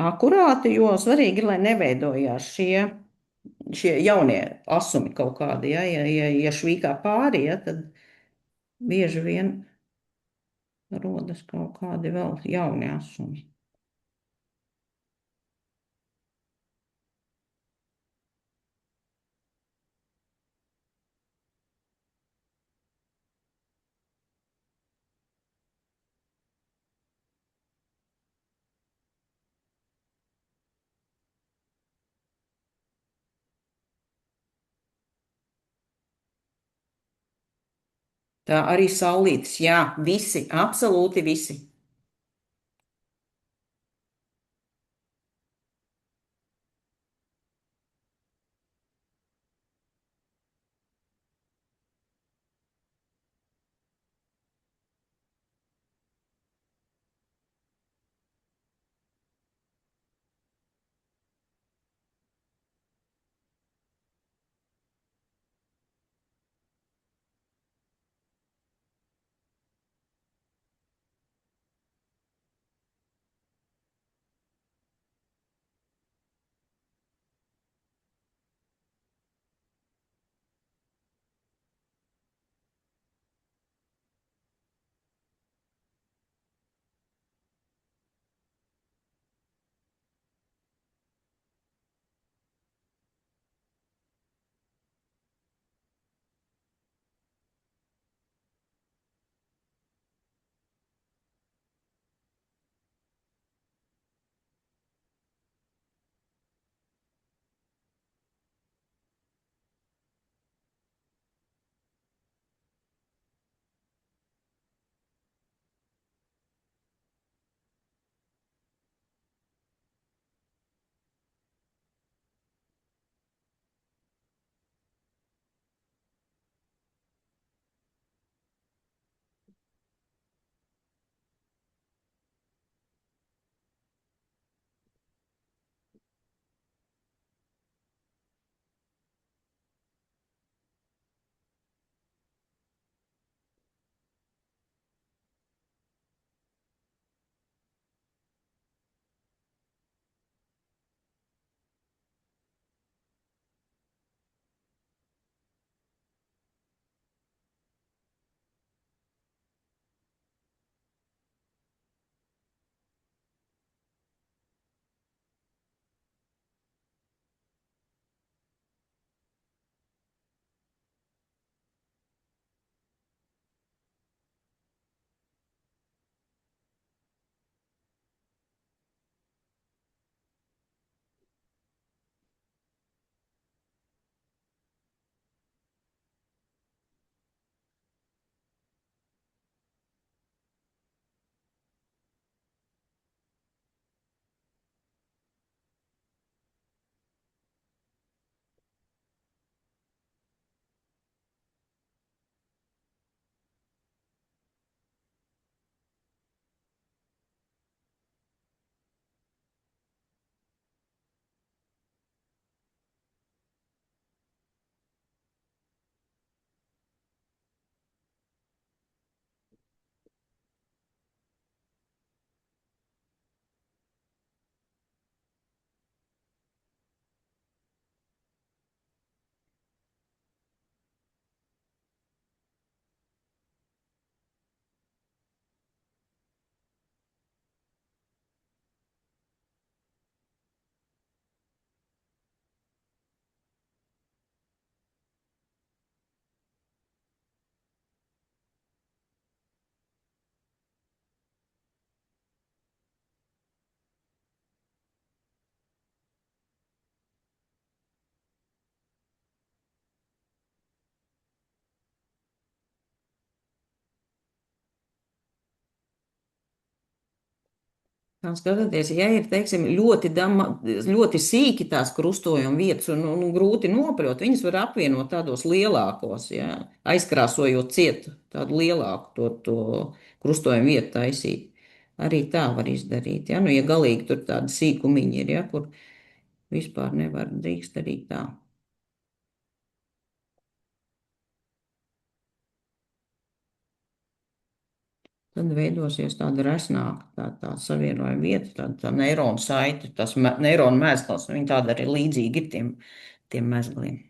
akurāti, jo svarīgi ir, lai neveidojās šie jaunie asumi kaut kādi, ja švīkā pāri, ja, tad bieži vien rodas kaut kādi vēl jauni asumi. Tā arī saulītis, jā, visi, absolūti visi. Kā skatāties, ja ir, teiksim, ļoti sīki tās krustojuma vietas un grūti nopļot, viņas var apvienot tādos lielākos, ja, aizkrāsojot cietu tādu lielāku to krustojumu vietu taisīt. Arī tā var izdarīt, ja, nu, ja galīgi tur tādi sīkumiņi ir, ja, kur vispār nevar drīkst arī tā. Tad veidosies tāda resnāka, tā savienojuma vieta, tā neironu saite, tas neironu mēsls, viņi tāda arī līdzīgi ir tiem mezgliem.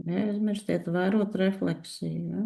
Neaizmirstiet vērot refleksiju. Ja?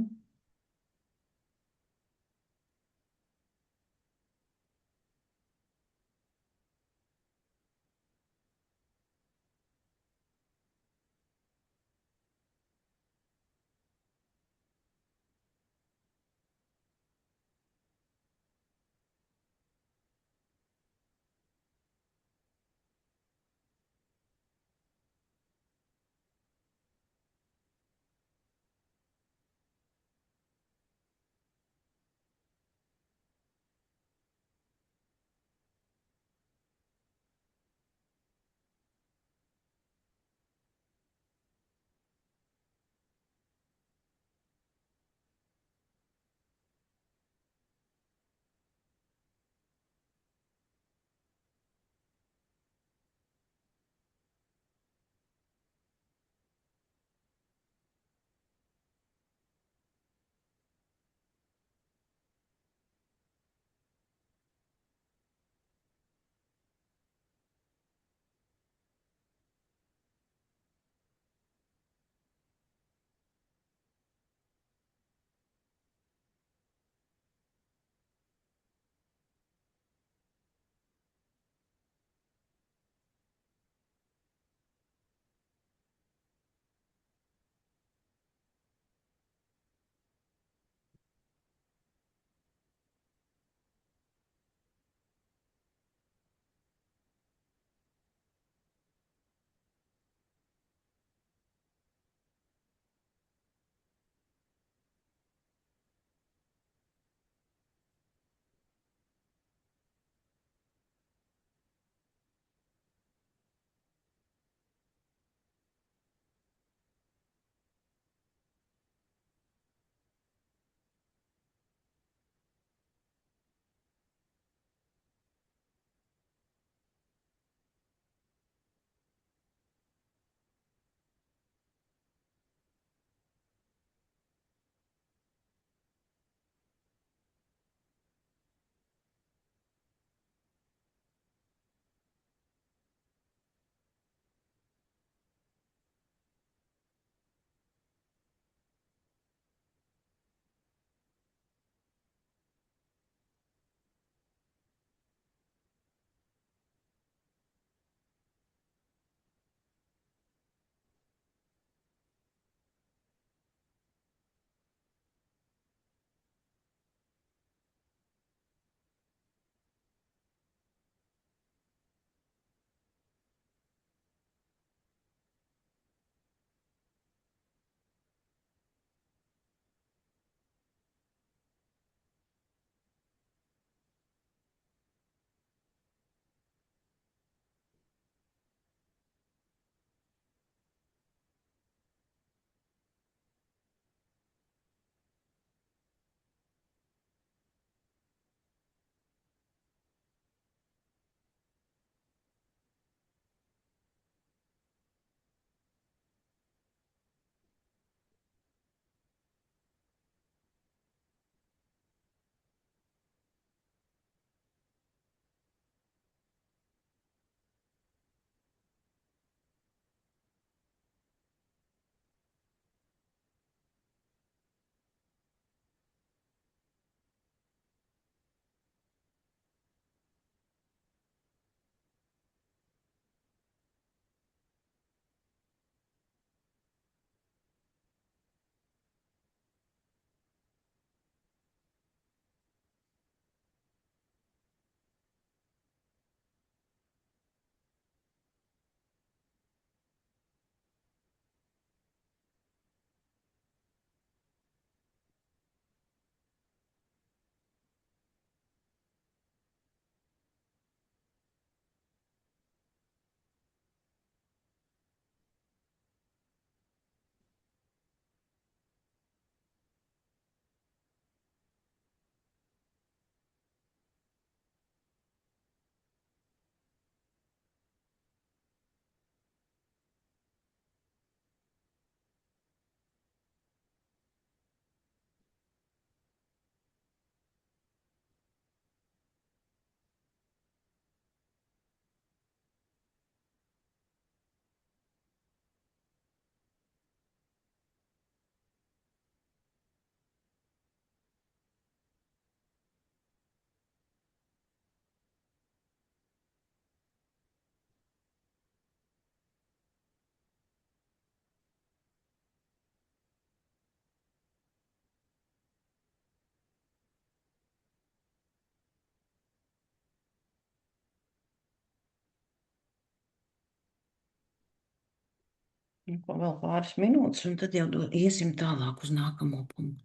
Nu, ko vēl pāris minūtes, un tad jau iesim tālāk uz nākamo punktu.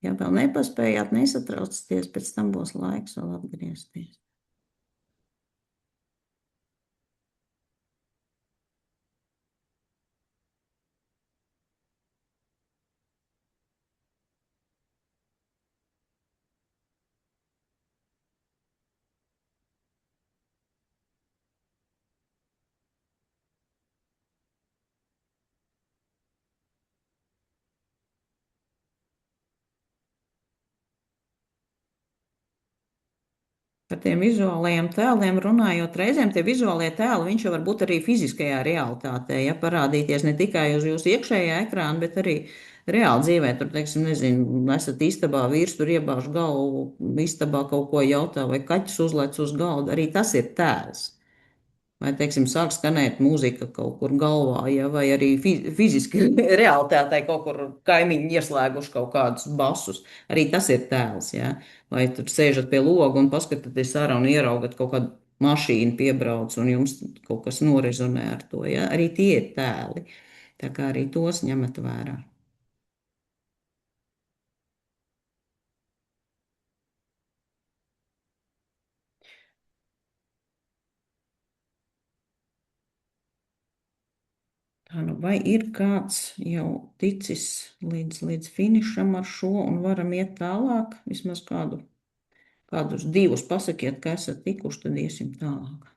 Ja vēl nepaspējāt, nesatraucieties, pēc tam būs laiks vēl atgriezties. Par tiem vizuālajiem tēliem runājot, reizēm tie vizuālie tēli, viņš jau var būt arī fiziskajā realitātē, ja parādīties ne tikai uz jūsu iekšējā ekrāna, bet arī reāli dzīvē. Tur, teiksim, nezinu, esat istabā, vīrs tur iebāž galvu, istabā kaut ko jautā, vai kaķis uzlec uz galda. Arī tas ir tēls. Vai, teiksim, sāk skanēt mūzika kaut kur galvā, ja, vai arī fiziski realitātē kaut kur kaimiņi ieslēguši kaut kādus basus. Arī tas ir tēls, ja. Vai tur sēžat pie loga un paskatāties ārā un ieraugat kaut kādu mašīnu piebrauc un jums kaut kas norezonē ar to, ja. Arī tie ir tēli. Tā kā arī tos ņemat vērā. Tā nu, vai ir kāds jau ticis līdz finišam ar šo un varam iet tālāk, vismaz kādus divus pasakiet, ka esat tikuši, tad iesim tālāk.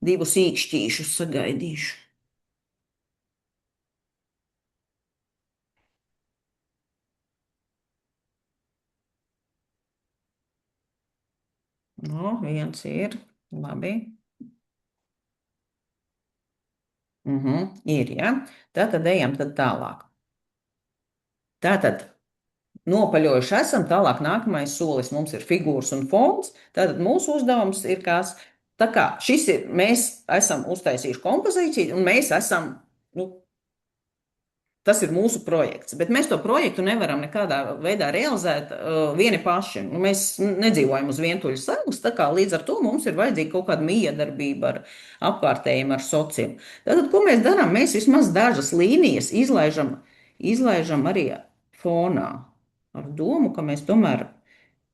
Divus īkšķīšus sagaidīšu. No, viens ir. Labi. Ir, ja. Tātad ejam tad tālāk. Tātad nopaļojuši esam, tālāk nākamais solis mums ir figūras un fons. Tātad mūsu uzdevums ir kāds, tā kā šis ir, mēs esam uztaisījuši kompozīciju un mēs esam, nu, tas ir mūsu projekts, bet mēs to projektu nevaram nekādā veidā realizēt vieni paši. Nu, mēs nedzīvojam uz vientuļas salas, tā kā līdz ar to mums ir vajadzīga kaut kāda miedarbība ar apkārtējiem, ar sociumu. Tātad, ko mēs darām? Mēs vismaz dažas līnijas izlaižam arī fonā ar domu, ka mēs tomēr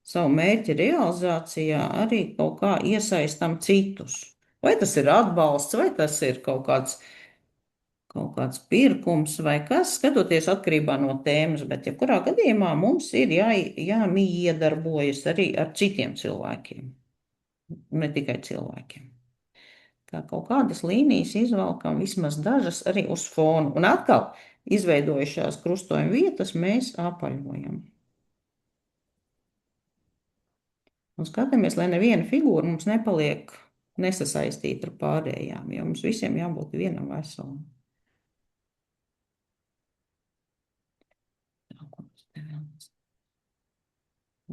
savu mērķi realizācijā arī kaut kā iesaistam citus. Vai tas ir atbalsts, vai tas ir kaut kāds pirkums vai kas, skatoties atkarībā no tēmas, bet jebkurā gadījumā mums ir jāmiedarbojas arī ar citiem cilvēkiem, ne tikai cilvēkiem. Kā kaut kādas līnijas izvelkam, vismaz dažas arī uz fonu, un atkal izveidojušās krustojuma vietas mēs apaļojam. Un skatāmies, lai neviena figūra mums nepaliek nesasaistīta ar pārējām, jo mums visiem jābūt vienam veselam.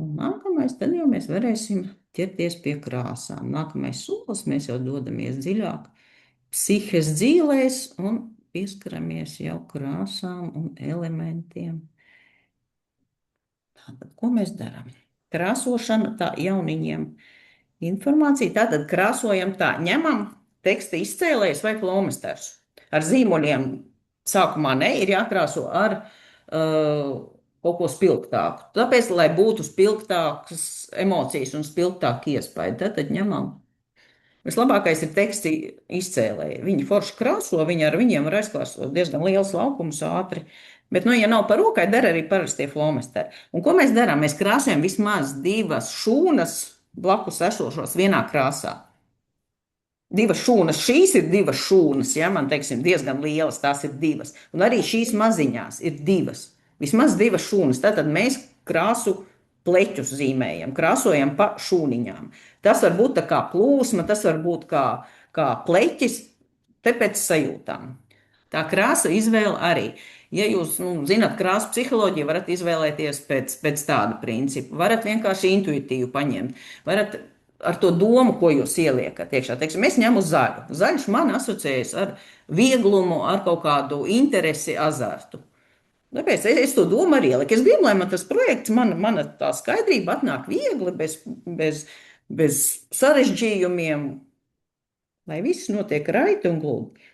Un nākamais, tad jau mēs varēsim ķerties pie krāsām. Nākamais solis, mēs jau dodamies dziļāk psihes dzīvēs un pieskaramies jau krāsām un elementiem. Tātad, ko mēs darām? Krāsošana tā jauniņiem informācija. Tātad krāsojam tā, ņemam teksta izcēlējs vai flomasters. Ar zīmoļiem sākumā ne, ir jākrāso ar kaut ko spilgtāku. Tāpēc, lai būtu spilgtākas emocijas un spilgtāka iespēja, tad ņemam. Vislabākais ir teksti izcēlēji. Viņi forši krāso, viņi ar viņiem var aizklāsot diezgan liels laukums ātri. Bet, nu, ja nav par rokai, dara arī parastie flomasteri. Un ko mēs darām? Mēs krāsojam vismaz divas šūnas blakus esošos vienā krāsā. Divas šūnas, šīs ir divas šūnas, ja man teiksim, diezgan lielas, tās ir divas. Un arī šīs maziņās ir divas. Vismaz divas šūnas. Tātad mēs krāsu pleķus zīmējam, krāsojam pa šūniņām. Tas var būt tā kā plūsma, tas var būt kā pleķis, te pēc sajūtām. Tā krāsa izvēle arī. Ja jūs zināt krāsu psiholoģiju, varat izvēlēties pēc tāda principa. Varat vienkārši intuitīvi paņemt. Varat ar to domu, ko jūs ieliekat iekšā. Teiksim, es ņemu zaļu. Zaļš man asociējas ar vieglumu, ar kaut kādu interesi, azartu. Tāpēc es to domu arī ieliku. Es gribu, lai man tas projekts, mana tā skaidrība atnāk viegli, bez sarežģījumiem, lai viss notiek raiti un gludi.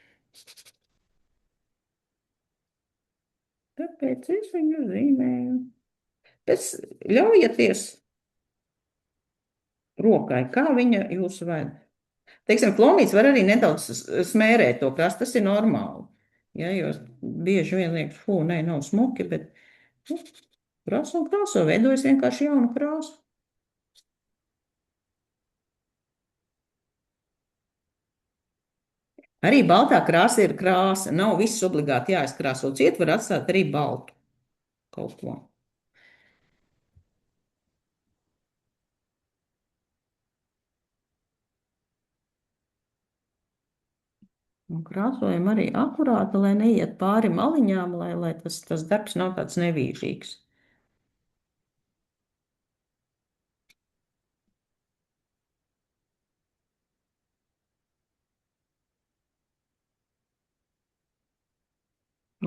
Tāpēc es viņu zīmēju. Pēc ļaujieties rokai, kā viņa jūs ved. Teiksim, plomīts var arī nedaudz smērēt to krastu, tas ir normāli. Ja, jo bieži vien liekas, fū, nē, nav smuki, bet nu, krāso un krāso, veidojas vienkārši jauna krāsa. Arī baltā krāsa ir krāsa. Nav viss obligāti jāizkrāso ciet, var atstāt arī baltu kaut ko. Un krāsojam arī akurāti, lai neiet pāri maliņām, lai tas darbs nav tāds nevīžīgs.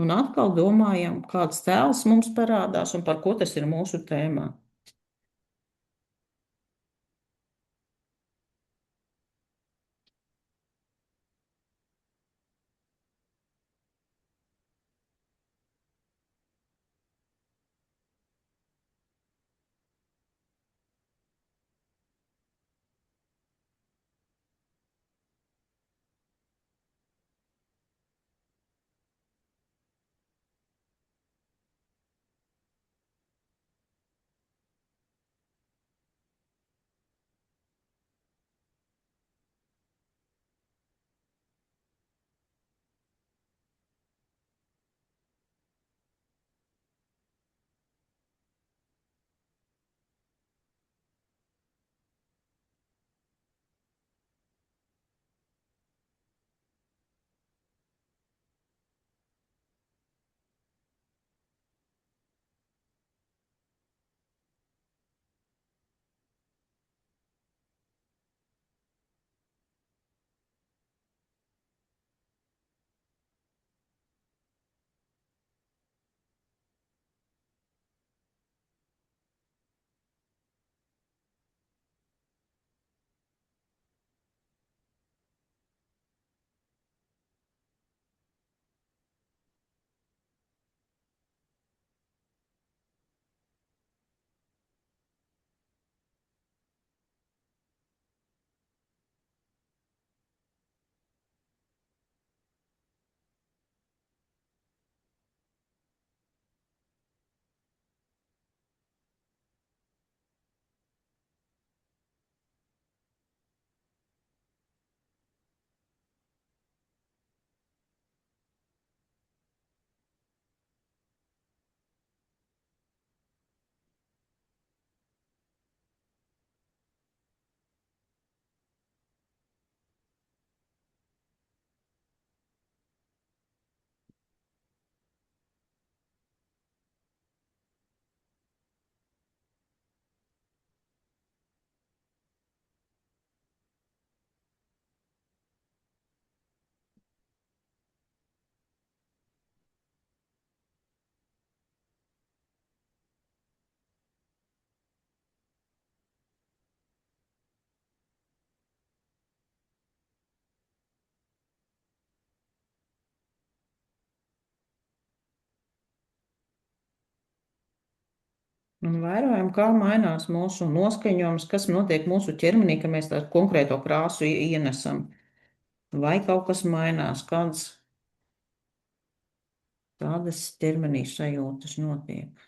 Un atkal domājam, kāds tēls mums parādās un par ko tas ir mūsu tēmā. Un vērojam, kā mainās mūsu noskaņojums, kas notiek mūsu ķermenī, ka mēs tādu konkrēto krāsu ienesam. Vai kaut kas mainās, kādas ķermenī sajūtas notiek.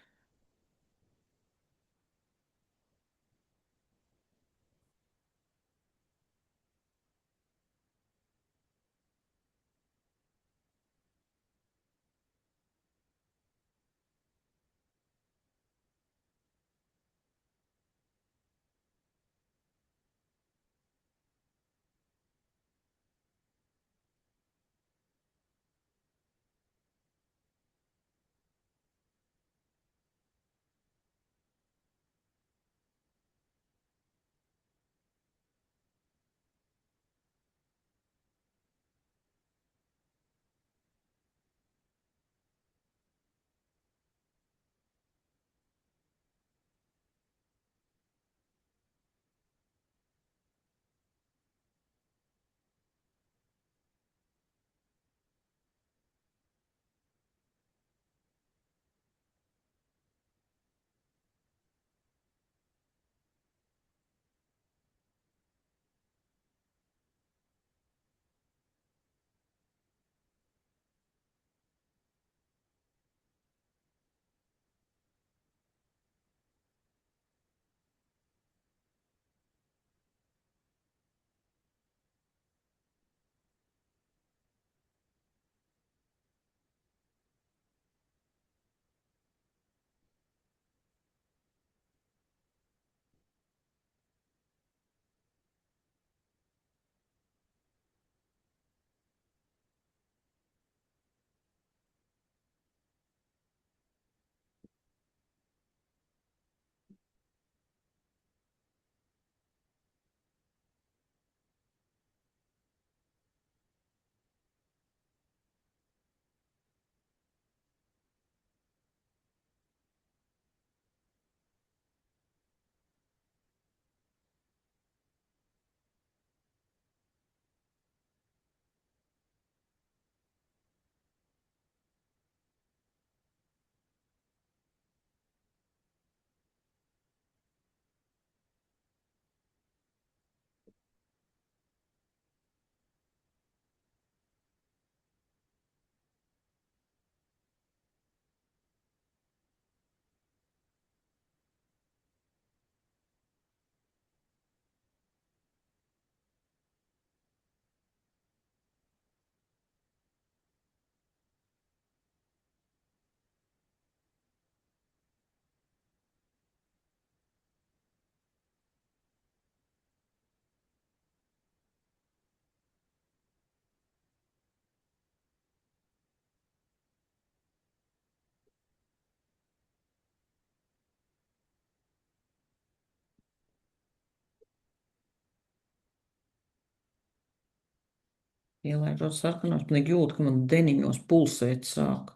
Ielaižot sarkanos, pilnīgi jūt, ka man deniņos pulsēt sāk.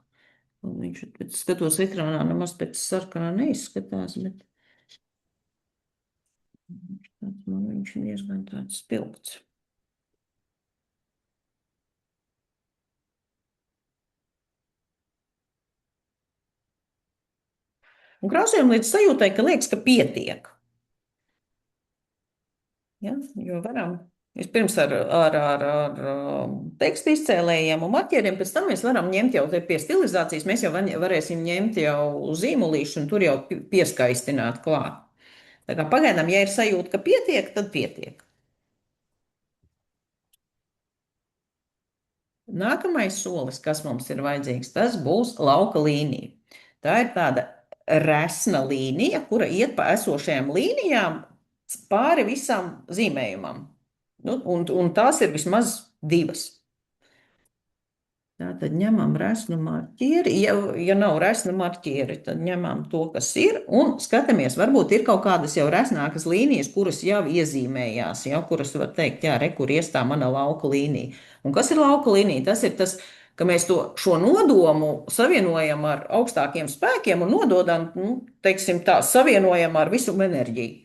Un viņš, bet skatos ekrānā, nemaz pēc sarkanā neizskatās, bet viņš ir diezgan tāds spilgts. Un krāsojam līdz sajūtai, ka liekas, ka pietiek. Ja? Jo varam vispirms ar tekstu izcēlējiem un marķieriem, pēc tam mēs varam ņemt jau pie stilizācijas, mēs jau varēsim ņemt jau zīmolīšu un tur jau pieskaistināt klāt. Tā kā pagaidām, ja ir sajūta, ka pietiek, tad pietiek. Nākamais solis, kas mums ir vajadzīgs, tas būs lauka līnija. Tā ir tāda resna līnija, kura iet pa esošajām līnijām pāri visam zīmējumam. Nu, un tās ir vismaz divas. Tā tad ņemam resnu marķieri. Ja nav resna marķieri, tad ņemam to, kas ir, un skatāmies, varbūt ir kaut kādas jau resnākas līnijas, kuras jau iezīmējās, jau kuras var teikt, jā, re, kur iestā mana lauka līnija. Un kas ir lauka līnija? Tas ir tas, ka mēs šo nodomu savienojam ar augstākiem spēkiem un nododam, nu, teiksim tā, savienojam ar visu enerģiju.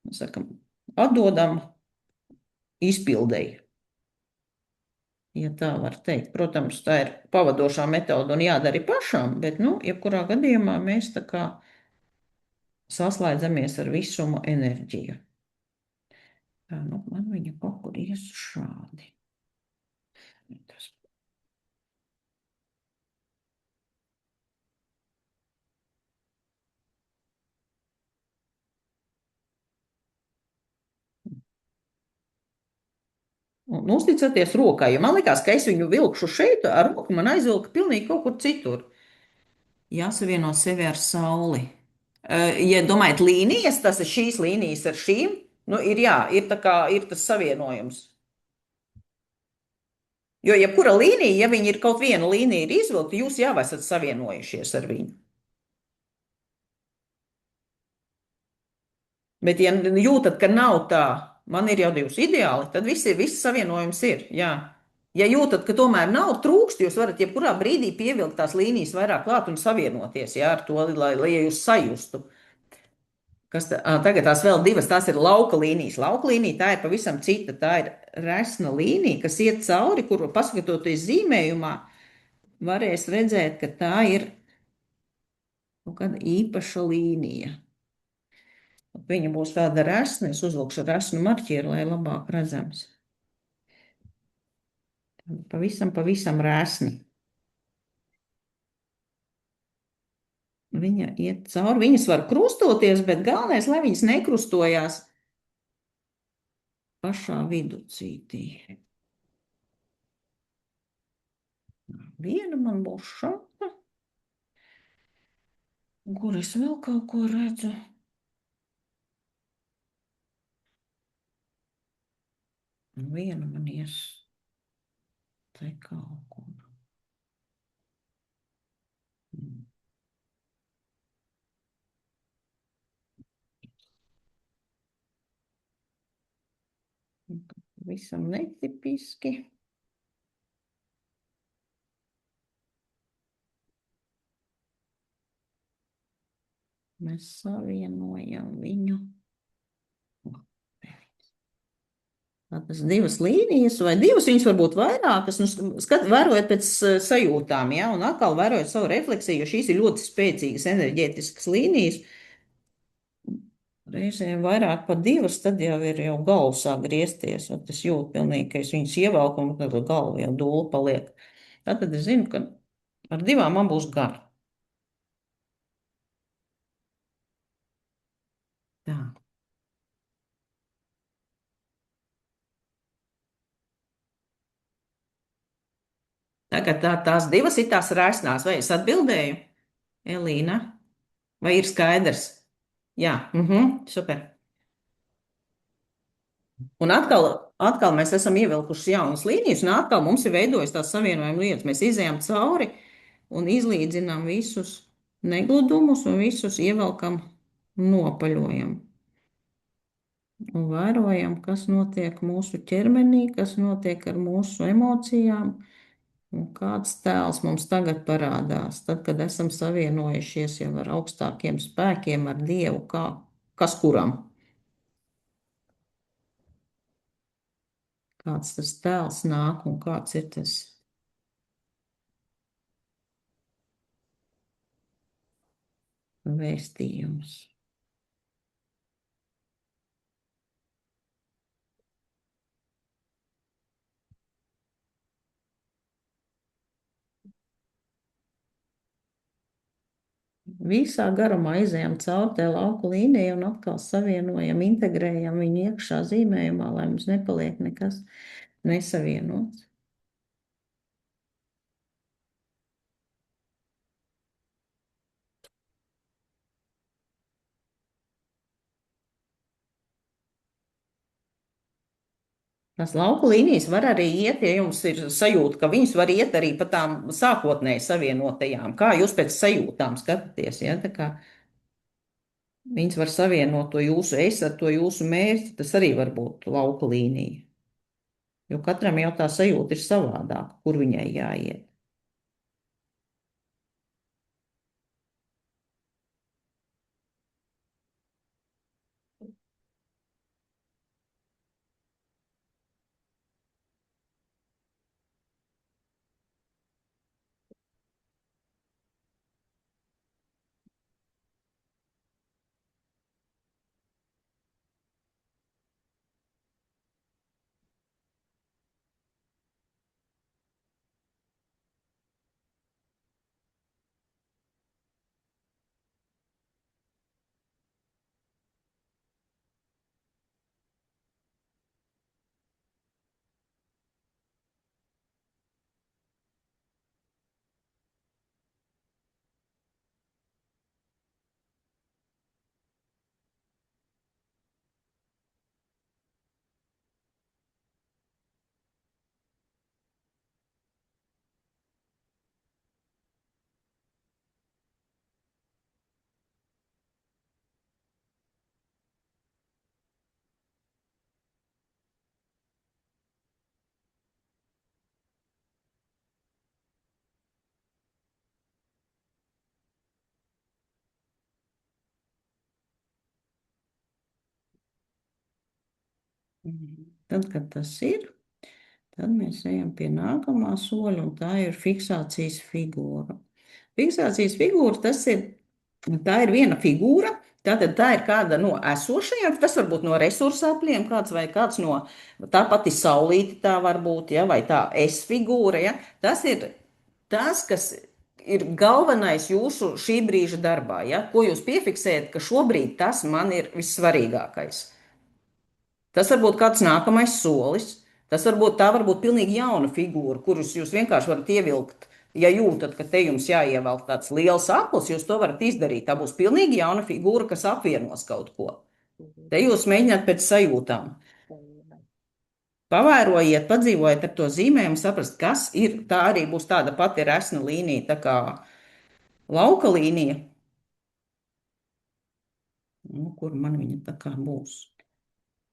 Mēs sakam, atdodam izpildēji. Ja tā var teikt. Protams, tā ir pavadošā metode un jādara pašam, bet, nu, jebkurā gadījumā mēs tā kā saslēdzamies ar visumu enerģiju. Tā, nu, man viņa kaut kur ies šādi. Tas. Un uzticaties rokai, jo man likās, ka es viņu vilkšu šeit, ar roku man aizvilka pilnīgi kaut kur citur. Jāsavieno sevi ar sauli. Ja domājat līnijas, tas ir šīs līnijas ar šīm, nu ir jā, ir tā kā, ir tas savienojums. Jo jebkura līnija, ja viņa ir kaut viena līnija ir izvilkta, jūs jau esat savienojušies ar viņu. Bet, ja jūtat, ka nav tā, man ir jau divas ideāli, tad viss savienojums ir. Jā. Ja jūtat, ka tomēr nav trūkst, jūs varat jebkurā brīdī pievilkt tās līnijas vairāk klāt un savienoties, jā, ar to, lai jūs sajustu. Tagad tās vēl divas, tās ir lauka līnijas. Lauka līnija tā ir pavisam cita. Tā ir resna līnija, kas iet cauri, kuru paskatoties zīmējumā, varēs redzēt, ka tā ir kaut kāda īpaša līnija. Viņa būs tāda resna, es uzvilkšu resnu marķieru, lai labāk redzams. Pavisam resni. Viņa iet cauri, viņas var krustoties, bet galvenais, lai viņas nekrustojās pašā viducītī. Viena man būs šāda. Kur es vēl kaut ko redzu? Viena man ies te kaut kur. Visam netipiski. Mēs savienojam viņu. Tas divas līnijas, vai divas viņas varbūt vairākas, nu, vērojot pēc sajūtām, ja, un atkal vērojot savu refleksiju, jo šīs ir ļoti spēcīgas enerģētiskas līnijas. Reizēm vairāk par divas, tad jau ir jau galva sāk griezties, un tas jūt pilnīgi, ka es viņas ievelku, un tad galva jau dūla paliek. Tad es zinu, ka ar divām man būs gar. Tā. Tagad tās divas ir tās resnās. Vai es atbildēju, Elīna? Vai ir skaidrs? Jā, super. Un atkal mēs esam ievilkuši jaunas līnijas, un atkal mums ir veidojis tās savienojuma lietas. Mēs izējām cauri un izlīdzinām visus negludumus un visus ievelkam, nopaļojam. un vērojam, kas notiek mūsu ķermenī, kas notiek ar mūsu emocijām, un kāds tēls mums tagad parādās, tad, kad esam savienojušies jau ar augstākiem spēkiem, ar Dievu, kas kuram, kāds tas tēls nāk un kāds ir tas vēstījums. Visā garumā izējām cauri tai lauku līnijai un atkal savienojam, integrējam viņu iekšā zīmējumā, lai mums nepaliek nekas nesavienots. Tās lauku līnijas var arī iet, ja jums ir sajūta, ka viņas var iet arī pa tām sākotnēji savienotajām. Kā jūs pēc sajūtām skatāties, ja? Tā kā viņas var savienot to jūsu es ar to jūsu mērķi, tas arī var būt lauka līnija. Jo katram jau tā sajūta ir savādāka, kur viņai jāiet. Tad, kad tas ir, tad mēs ejam pie nākamā soļa, un tā ir fiksācijas figūra. Fiksācijas figūra, tā ir viena figūra, tātad tā ir kāda no esošajiem, tas var būt no resursapļiem kāds vai kāds no, tā pati saulīte tā var būt, ja, vai tā es figūra, ja. Tas ir tas, kas ir galvenais jūsu šī brīža darbā, ja, ko jūs piefiksējat, ka šobrīd tas man ir vissvarīgākais. Tas var būt kāds nākamais solis. Tā var būt pilnīgi jauna figūra, kurus jūs vienkārši varat ievilkt. Ja jūtat, ka te jums jāievelk tāds liels aplis, jūs to varat izdarīt. Tā būs pilnīgi jauna figūra, kas apvienos kaut ko. Te jūs mēģināt pēc sajūtām. Pavērojiet, padzīvojiet ar to zīmējumu, saprast, kas ir. Tā arī būs tāda pati resna līnija, tā kā lauka līnija. Nu, kur man viņa tā kā būs?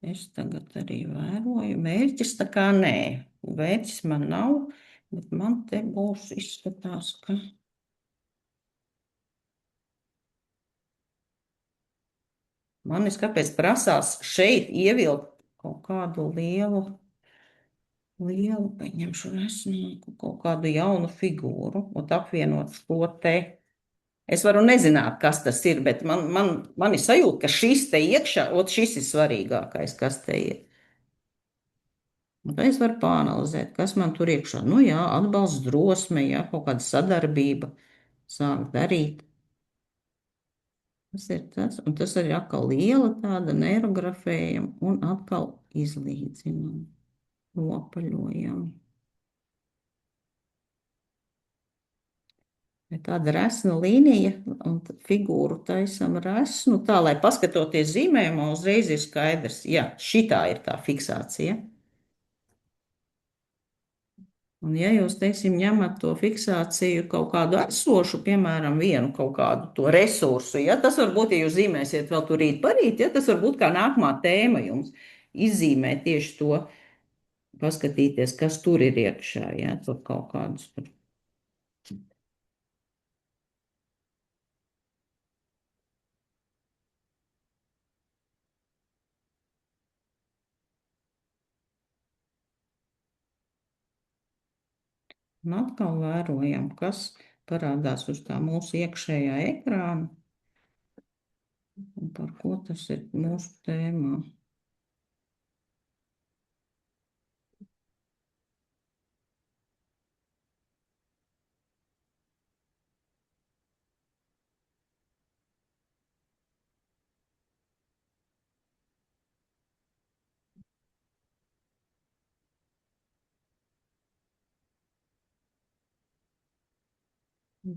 Es tagad arī vēroju. Mērķis tā kā nē. Mērķis man nav, bet man te būs izskatās, ka. Manis kāpēc prasās šeit ievilkt kaut kādu lielu, paņemšu resnāku, kaut kādu jaunu figūru un apvienot šo te. Es varu nezināt, kas tas ir, bet man ir sajūta, ka šis te iekšā, šis ir svarīgākais, kas te ir. Un tad es varu pāanalizēt, kas man tur iekšā. Nu jā, atbalsts, drosme, jā, kaut kāda sadarbība, sāk darīt. Tas ir tas, un tas arī atkal liela tāda neirografējam un atkal izlīdzinam, nopaļojam. Tāda resna līnija un figūru taisam resnu, tā, lai paskatoties zīmējumā uzreiz ir skaidrs, jā, šitā ir tā fiksācija. Un, ja jūs, teiksim, ņemat to fiksāciju kaut kādu esošu, piemēram, vienu kaut kādu to resursu, ja tas var būt, ja jūs zīmēsiet vēl tur rīt parīt, ja tas var būt kā nākamā tēma jums, izzīmēt tieši to, paskatīties, kas tur ir iekšā, ja tur kaut kādus tur. Un atkal vērojam, kas parādās uz tā mūsu iekšējā ekrāna un par ko tas ir mūsu tēmā.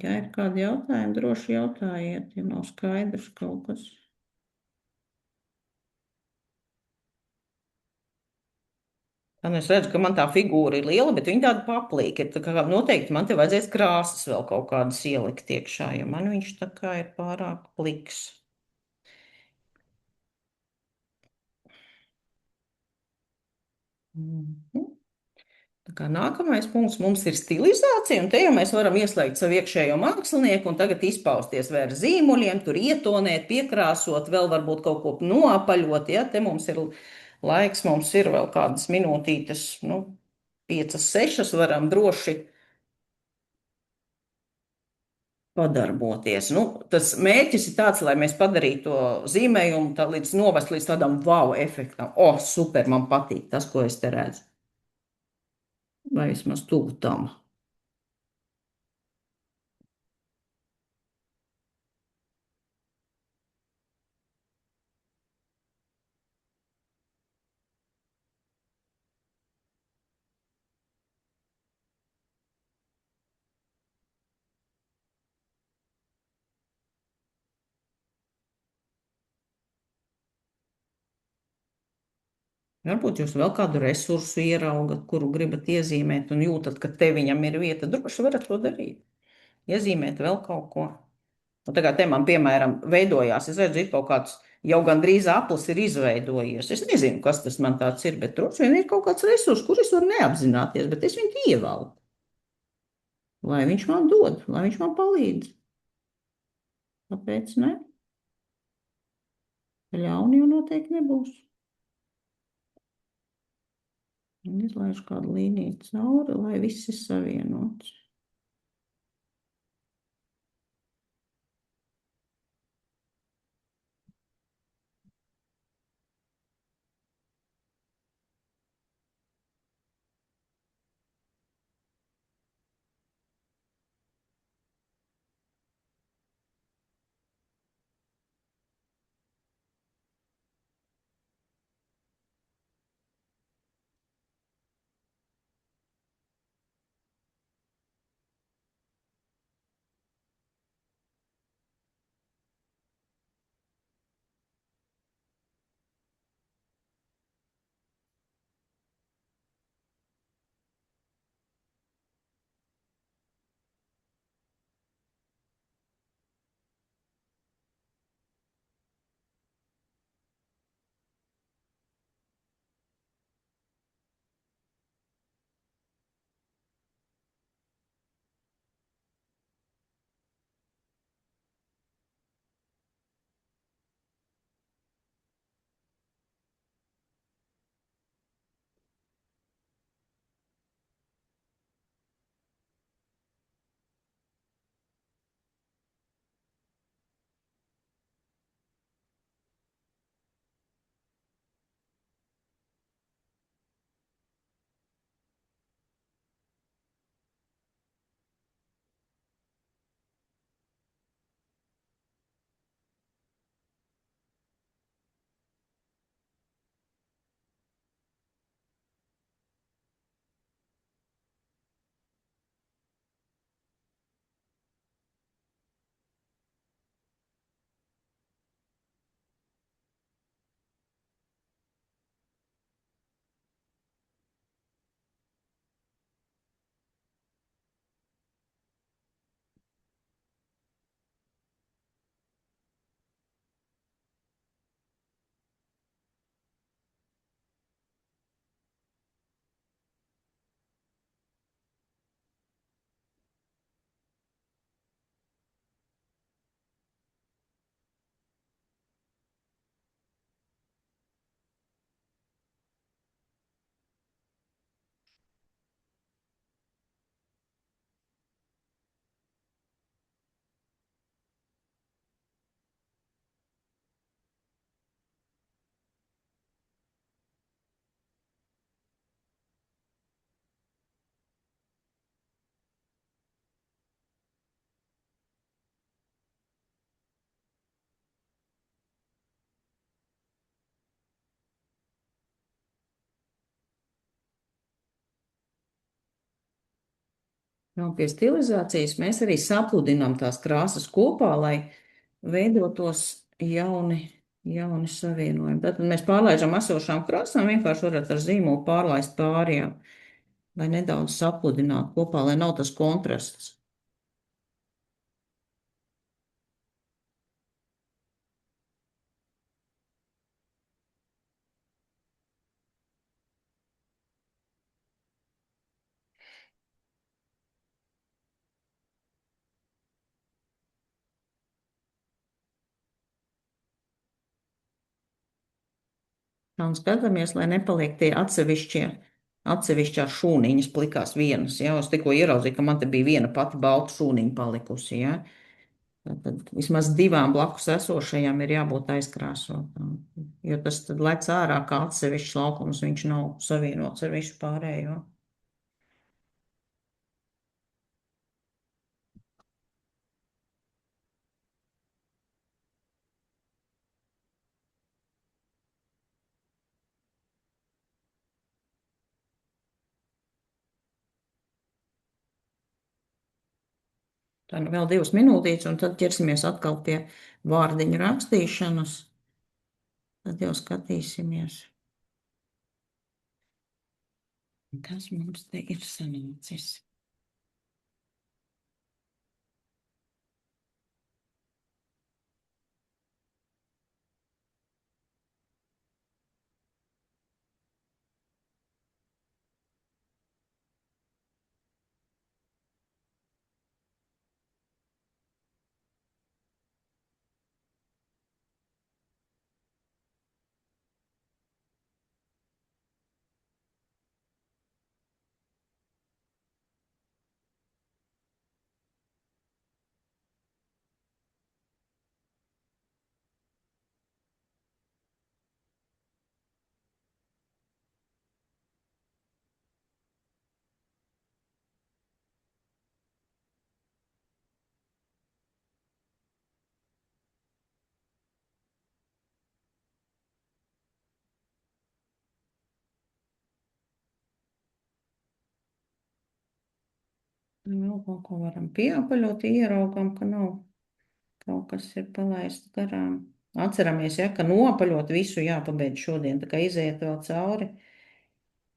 Ja ir kādi jautājumi, droši jautājiet, ja nav skaidrs kaut kas. Tā nu es redzu, ka man tā figūra ir liela, bet viņa tāda paplīka. Ir tā kā noteikti man te vajadzēs krāsas vēl kaut kādas ielikt iekšā, jo man viņš tā kā ir pārāk pliks. Mhm. Tā kā nākamais punkts mums ir stilizācija, un te jau mēs varam ieslēgt savu iekšējo mākslinieku un tagad izpausties vai ar zīmuļiem, tur ietonēt, piekrāsot, vēl varbūt kaut ko noapaļot. Ja? Te mums ir laiks, mums ir vēl kādas minūtītes, nu, 5, 6 varam droši padarboties. Nu, tas mērķis ir tāds, lai mēs padarītu to zīmējumu tā līdz novest līdz tādam wow efektam. O, super, man patīk tas, ko es te redzu. Vai vismaz tuvu tam. Varbūt jūs vēl kādu resursu ieraugat, kuru gribat iezīmēt un jūtat, ka te viņam ir vieta. Droši varat to darīt. Iezīmēt vēl kaut ko. Nu, tā kā te man, piemēram, veidojās, es redzu, ir kaut kāds jau gandrīz aplis ir izveidojies. Es nezinu, kas tas man tāds ir, bet droši vien ir kaut kāds resurs, kur es varu neapzināties, bet es viņu ievelku. Lai viņš man dod, lai viņš man palīdz. Kāpēc ne? Ļauni jau noteikti nebūs. Un izlaižu kādu līniju cauri, lai viss ir savienots. Vēl pie stilizācijas mēs arī sapludinām tās krāsas kopā, lai veidotos jauni, jauni savienojumi. Tad mēs pārlaižam esošām krāsām, vienkārši varat ar zīmolu pārlaist pārējām, lai nedaudz sapludinātu kopā, lai nav tas kontrasts. Un skatāmies, lai nepaliek tie atsevišķās šūniņas plikās vienas. Ja? Es tikko ieraudzīju, ka man te bija viena pati balta šūniņa palikusi. Ja? Tad vismaz divām blakus esošajām ir jābūt aizkrāsotām. Jo tas tad lec ārā kā atsevišķs laukums, viņš nav savienots ar visu pārējo. Tā nu vēl 2 minūtītes, un tad ķersimies atkal pie vārdiņu rakstīšanas. Tad jau skatīsimies, kas mums te ir sanācis. Nu, kaut ko varam pieapaļot, ieraugam, ka nav kaut kas ir palaists garām. Atceramies, ja, ka nopaļot visu jāpabeidz šodien, tā kā iziet vēl cauri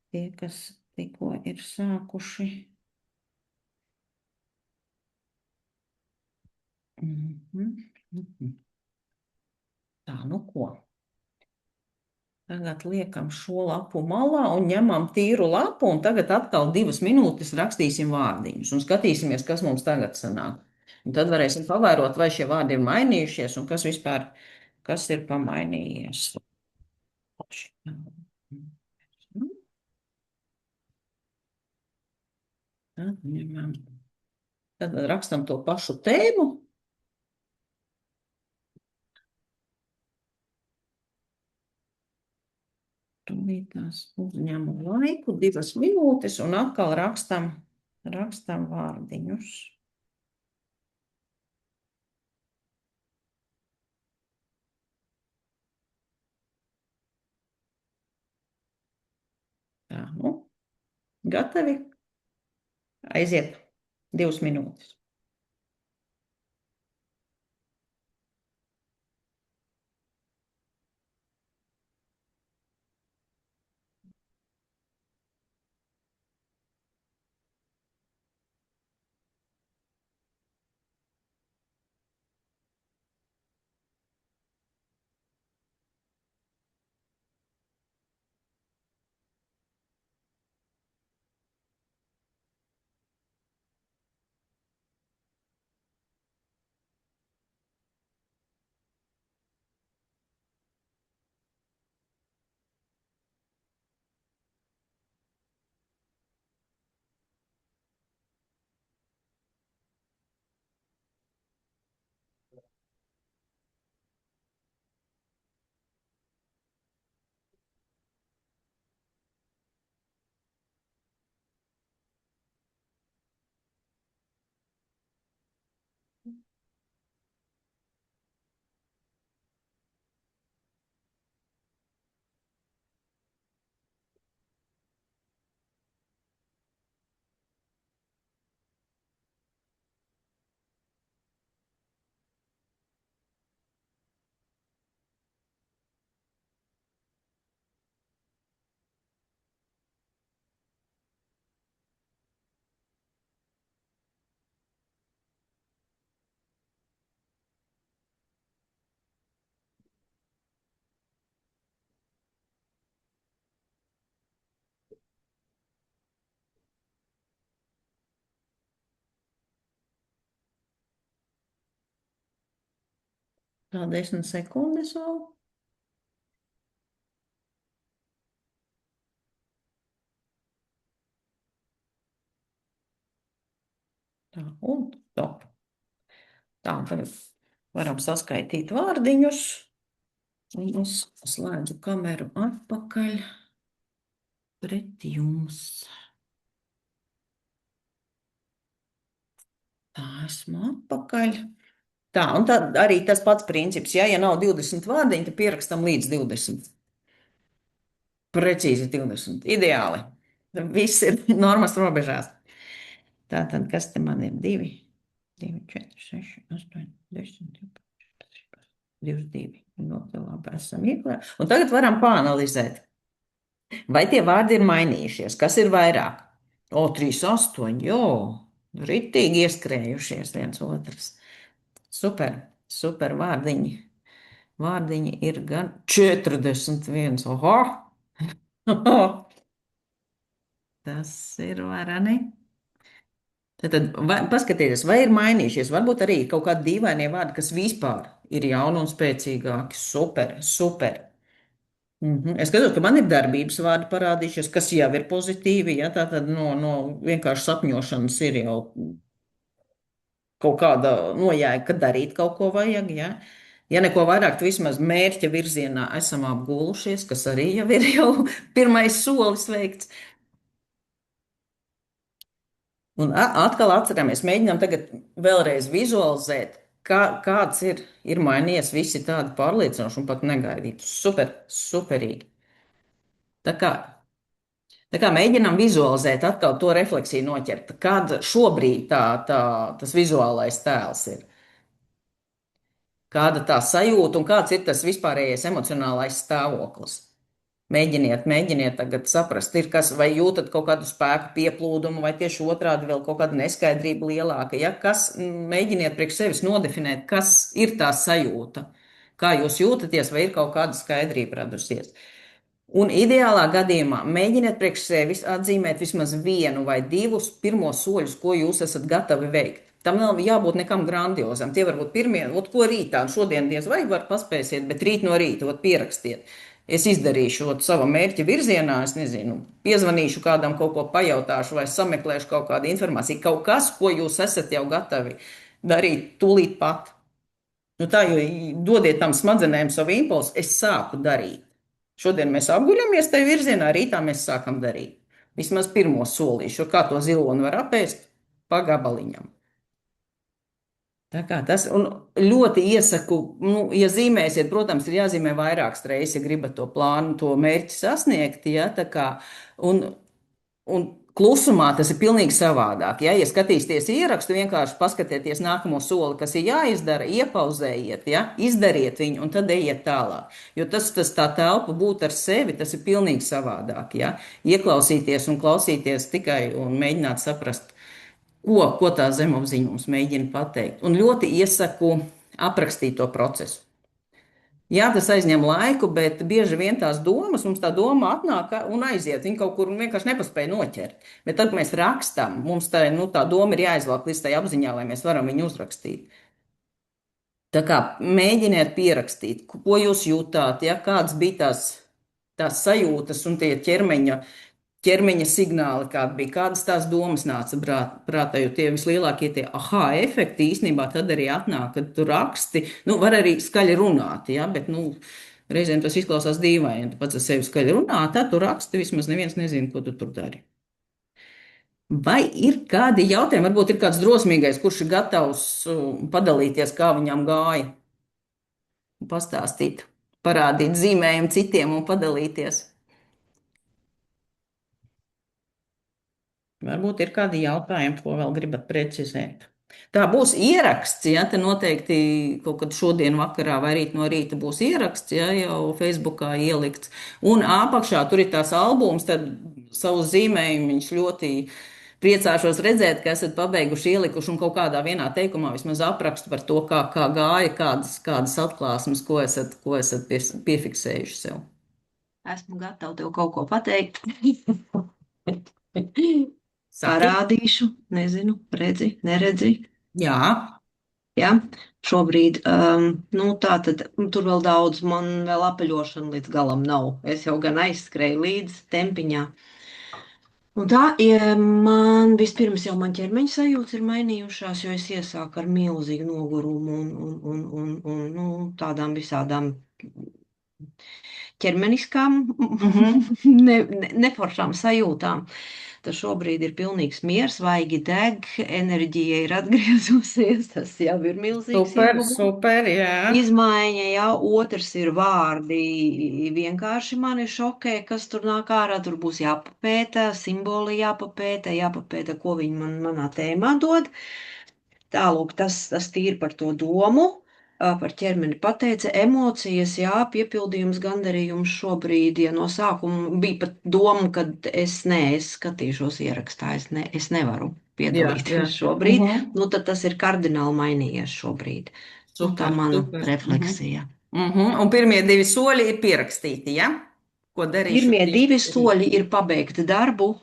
tie, kas tikko ir sākuši. Mhm. Tā, nu ko? Tagad liekam šo lapu malā un ņemam tīru lapu, un tagad atkal 2 minūtes rakstīsim vārdiņus un skatīsimies, kas mums tagad sanāk. Un tad varēsim pavērot, vai šie vārdi ir mainījušies un kas vispār, kas ir pamainījies. Tad ņemam. Tad rakstam to pašu tēmu. Tūlītās uzņemu laiku, 2 minūtes, un atkal rakstam vārdiņus. Tā, nu, gatavi? Aiziet 2 minūtes. Tā 10 sekundes vēl. Tā, un top. Tā, tagad varam saskaitīt vārdiņus. Un es slēdzu kameru atpakaļ pret jums. Tā, esmu atpakaļ. Tā, un tad arī tas pats princips. Ja nav 20 vārdiņi, tad pierakstam līdz 20. Precīzi 20. Ideāli. Viss ir normas robežās. Tātad, kas te man ir? 2, 2, 4, 6, 8, 10, 22. Ļoti labi esam ieklājuši. Un tagad varam pāanalizēt, vai tie vārdi ir mainījušies. Kas ir vairāk? O, 3, 8, jo, ritīgi ieskrējušies viens otrs. Super, super vārdiņi. Vārdiņi ir gan 41. Oho! Tas ir varani. Tad paskatieties, vai ir mainījušies. Varbūt arī kaut kādi dīvainie vārdi, kas vispār ir jauni un spēcīgāki. Super, super. Es skatos, ka man ir darbības vārdi parādījušies, kas jau ir pozitīvi. Ja, tā tad no vienkārši sapņošanas ir jau kaut kāda nojēga, ka darīt kaut ko vajag. Ja, ja neko vairāk, tad vismaz mērķa virzienā esam apgūlušies, kas arī jau ir jau pirmais solis veikts. Un atkal atceramies, mēģinām tagad vēlreiz vizualizēt, kāds ir mainījies. Visi tādi pārliecinoši un pat negaidīti. Super, superīgi. Tā kā, tā kā mēģinām vizualizēt, atkal to refleksiju noķert. Kāda šobrīd tas vizuālais tēls ir? Kāda tā sajūta un kāds ir tas vispārējais emocionālais stāvoklis? Mēģiniet tagad saprast, vai jūtat kaut kādu spēku pieplūdumu, vai tieši otrādi vēl kaut kāda neskaidrība lielāka. Ja? Mēģiniet priekš sevis nodefinēt, kas ir tā sajūta, kā jūs jūtaties, vai ir kaut kāda skaidrība radusies. Un ideālā gadījumā mēģiniet priekš sevis atzīmēt vismaz vienu vai divus pirmos soļus, ko jūs esat gatavi veikt. Tam nav jābūt nekam grandiozam. Tie var būt pirmie, ko rītā, šodien diez vai var paspēsiet, bet rīt no rīta pierakstiet. Es izdarīšu savam mērķa virzienā, es nezinu, piezvanīšu kādam, kaut ko pajautāšu vai sameklēšu kaut kādu informāciju. Kaut kas, ko jūs esat jau gatavi darīt tūlīt pat. Nu tā, jo dodiet tam smadzenēm savu impulsu, es sāku darīt. Šodien mēs apguļamies tajā virzienā, rītā mēs sākam darīt. Vismaz pirmo solīšu, kā to ziloni var apēst pa gabaliņam. Tā kā tas ļoti iesaku, ja zīmēsiet, protams, ir jāzīmē vairākas reizes, ja gribat to plānu, to mērķi sasniegt. Ja, un klusumā tas ir pilnīgi savādāk. Ja skatīsieties ierakstu, vienkārši paskatieties nākamo soli, kas ir jāizdara, iepauzējiet, ja, izdariet viņu un tad ejiet tālāk. Jo tas tā telpa būt ar sevi, tas ir pilnīgi savādāk. Ja. Ieklausīties un klausīties tikai un mēģināt saprast, ko tā zemapziņa mums mēģina pateikt. Un ļoti iesaku aprakstīt to procesu. Jā, tas aizņem laiku, bet bieži vien tās domas, mums tā doma atnāk un aiziet. Viņa kaut kur vienkārši nepaspēja noķert. Bet tad, kad mēs rakstām, mums tā doma ir jāizvelk līdz tai apziņā, lai mēs varam viņu uzrakstīt. Tā kā mēģiniet pierakstīt, ko jūs jūtāt, ja, kādas bija tās sajūtas un tie ķermeņa signāli, kāda bija, kādas tās domas nāca prātā, jo tie vislielākie tie aha efekti īstenībā tad arī atnāk, kad tu raksti, var arī skaļi runāt, ja, bet, reizēm tas izklausās dīvaini, ja tu pats ar sevi skaļi runā, tad tu raksti, vismaz neviens nezina, ko tu tur dari. Vai ir kādi jautājumi, varbūt ir kāds drosmīgais, kurš ir gatavs padalīties, kā viņam gāja, pastāstīt, parādīt zīmējumu citiem un padalīties? Varbūt ir kādi jautājumi, ko vēl gribat precizēt. Tā būs ieraksts, ja te noteikti kaut kad šodien vakarā vai rīt no rīta būs ieraksts, ja jau Facebookā ielikts. Un apakšā tur ir tās albums, tad savus zīmējumus ļoti priecāšos redzēt, ka esat pabeiguši, ielikuši un kaut kādā vienā teikumā vismaz aprakstu par to, kā gāja, kādas atklāsmes, ko esat piefiksējuši sev. Esmu gatava tev kaut ko pateikt. Parādīšu, nezinu, redzi, neredzi. Jā. Ja? Šobrīd, nu, tā tad tur vēl daudz, man vēl apaļošana līdz galam nav. Es jau gan aizskrēju līdz tempiņā. Un tā ir man vispirms jau man ķermeņa sajūtas ir mainījušās, jo es iesāku ar milzīgu nogurumu un nu, tādām visādām ķermeniskām, Mhm. neforšām sajūtām. Tas šobrīd ir pilnīgs miers, vaigi deg, enerģija ir atgriezusies, tas jau ir milzīgs Super, ieguvums. super, jā. Izmaiņa, jā, otrs ir vārdi. Vienkārši mani šokē, kas tur nāk ārā. Tur būs jāpapēta, simboli jāpapēta, ko viņi manā tēmā dod. Tālūk, tas tīri par to domu, par ķermeni pateica, emocijas, jā, piepildījums, gandarījums šobrīd, ja no sākuma bija pat doma, ka es skatīšos ierakstā, es nevaru Jā, jā. piedalīties šobrīd, Mhm. nu tad tas ir kardināli mainījies šobrīd. Nu, tā Super, mana super. Mhm. refleksija. Mhm. Un pirmie divi soļi ir pierakstīti, ja? Ko darīšu Pirmie tieši divi rīt? soļi ir pabeigt darbu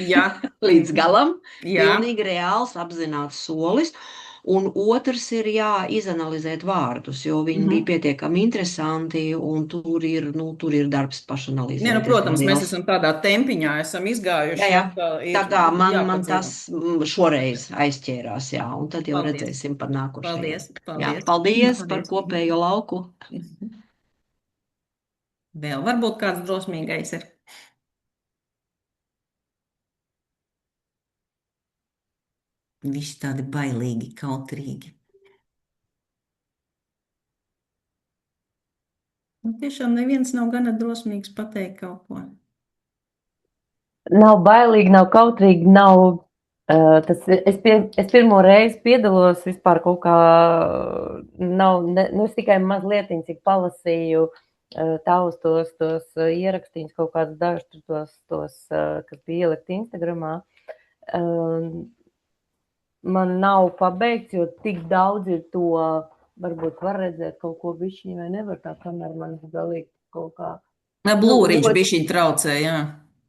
Jā. līdz Mhm. galam, Jā. pilnīgi reāls, apzināts solis. Un otrs ir jāizanalizēt vārdus, jo viņi bija Mhm. pietiekami interesanti, un nu, tur ir darbs Nē, nu, pašanalizēties vēl protams, mēs liels. esam tādā tempiņā, esam Jā, izgājuši, jā. ja tā Tā ir kā man tas jāpadzīvo. šoreiz aizķērās, jā, un tad jau Paldies. redzēsim par nākošajiem. Paldies. Jā, Paldies. paldies par Paldies. kopējo lauku. Vēl varbūt kāds drosmīgais ir. Visi tādi bailīgi, kautrīgi. Nu, tiešām neviens nav gana drosmīgs pateikt kaut ko. Nav bailīgi, nav kautrīgi, nav. Es pirmo reizi piedalos vispār kaut kā, nu es tikai mazliet, cik palasīju tavus tos ierakstījumus, kaut kādus dažus kas bija ielikt Instagramā. Man nav pabeigts, jo tik daudz ir to, varbūt var redzēt kaut ko bišķiņu vai nevar tā kamera man galīgi kaut kā. Blūriņš bišķiņ traucē, jā.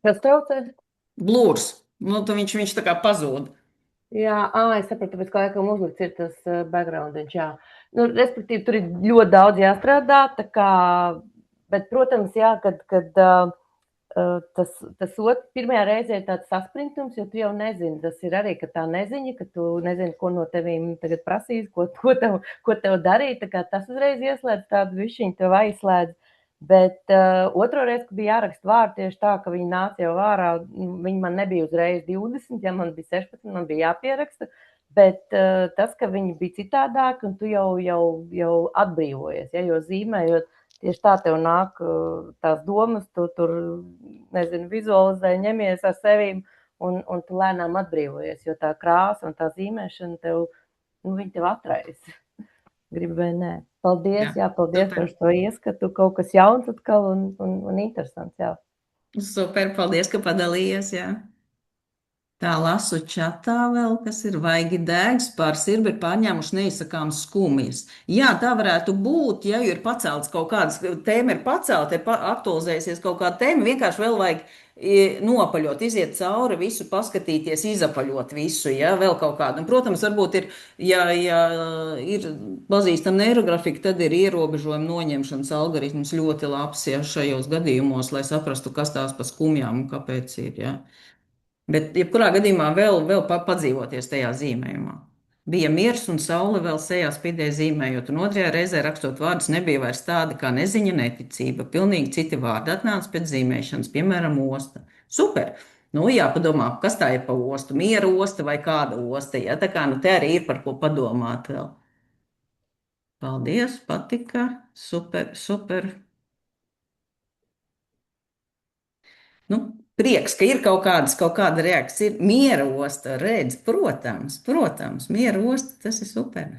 Kas traucē? Blūrs. Nu, tad viņš tā kā pazūd. Jā, es sapratu, tāpēc, ka laikam uzlikts ir tas backgroundiņš, jā. Nu, respektīvi, tur ir ļoti daudz jāstrādā, tā kā, bet, protams, jā, kad tas pirmajā reizē ir tāds saspringtums, jo tu jau nezini, tas ir arī, ka tā neziņa, ka tu nezini, ko no tevīm tagad prasīs, ko tev darīt, tā kā tas uzreiz ieslēdz tādu višķiņu, tev aizslēdz. Bet otro reizi, kad bija jāraksta vārdi tieši tā, ka viņi nāca jau ārā, viņi man nebija uzreiz 20, ja man bija 16, man bija jāpieraksta, bet tas, ka viņi bija citādāk, un tu jau atbrīvojies, ja, jo zīmējot, tieši tā tev nāk tās domas, tu tur, nezinu, vizualizē, ņemies ar sevīm, un tu lēnām atbrīvojies, jo tā krāsa un tā zīmēšana tev, nu, viņi tev atraisa. Gribu vai nē. Paldies, jā, paldies super. par šo ieskatu, kaut kas jauns atkal un interesants, jā. Super, paldies, ka padalījies, jā. Tā lasu čatā vēl, kas ir vaigi dēgs, pār sirbi ir pārņēmuši neizsakāmas skumjas. Jā, tā varētu būt, ja ir pacelts kaut kādas tēma, ir pacelta, aktualizējusies kaut kāda tēma, vienkārši vēl vajag nopaļot, iziet cauri visu, paskatīties, izapaļot visu, ja, vēl kaut kādu. Un, protams, varbūt ir, ja ir pazīstama neirografika, tad ir ierobežojuma noņemšanas algoritms ļoti labs, ja šajos gadījumos, lai saprastu, kas tās pa skumjām un kāpēc ir, ja. Bet, jebkurā gadījumā, vēl padzīvoties tajā zīmējumā. Bija miers un saule vēl sejā spīdēja zīmējot, un otrajā reizē rakstot vārdus nebija vairs tāda kā neziņa, neticība. Pilnīgi citi vārdi atnāca pēc zīmēšanas, piemēram, osta. Super! Nu, jāpadomā, kas tā ir pa ostu, miera osta vai kāda osta. Ja? Tā kā nu te arī ir par ko padomāt vēl. Paldies, patika, super, super. Nu, prieks, ka ir kaut kāda reakcija. Ir miera osta, redz, protams, miera osta, tas ir super.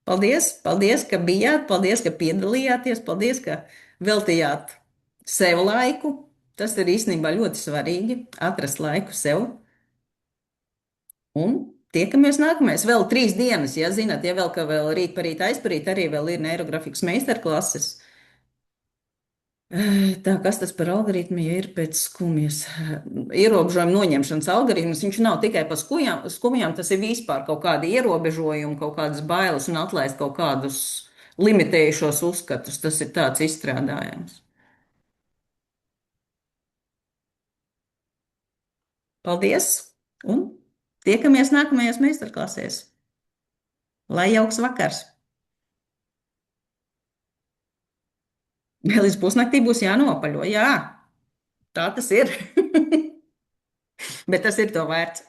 Paldies, paldies, ka bijāt, paldies, ka piedalījāties, paldies, ka veltījāt sev laiku. Tas ir īstenībā ļoti svarīgi, atrast laiku sev. Un tiekamies nākamais. Vēl 3 dienas, ja zināt, ja vēl ka vēl rīt parīt aizparīt arī vēl ir neirografikas meistarklases. Tā, kas tas par algoritmu ir pēc skumjas? Ierobežojuma noņemšanas algoritms, viņš nav tikai par skumjām, tas ir vispār kaut kādi ierobežojumi, kaut kādas bailes un atlaist kaut kādus limitējušos uzskatus. Tas ir tāds izstrādājums. Paldies! Un tiekamies nākamajās meistarklasēs. Lai jauks vakars! Līdz pusnaktī būs jānopaļo. Jā, tā tas ir. Bet tas ir to vērts.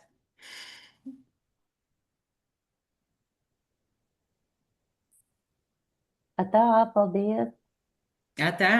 Tā, paldies! Jā, tā.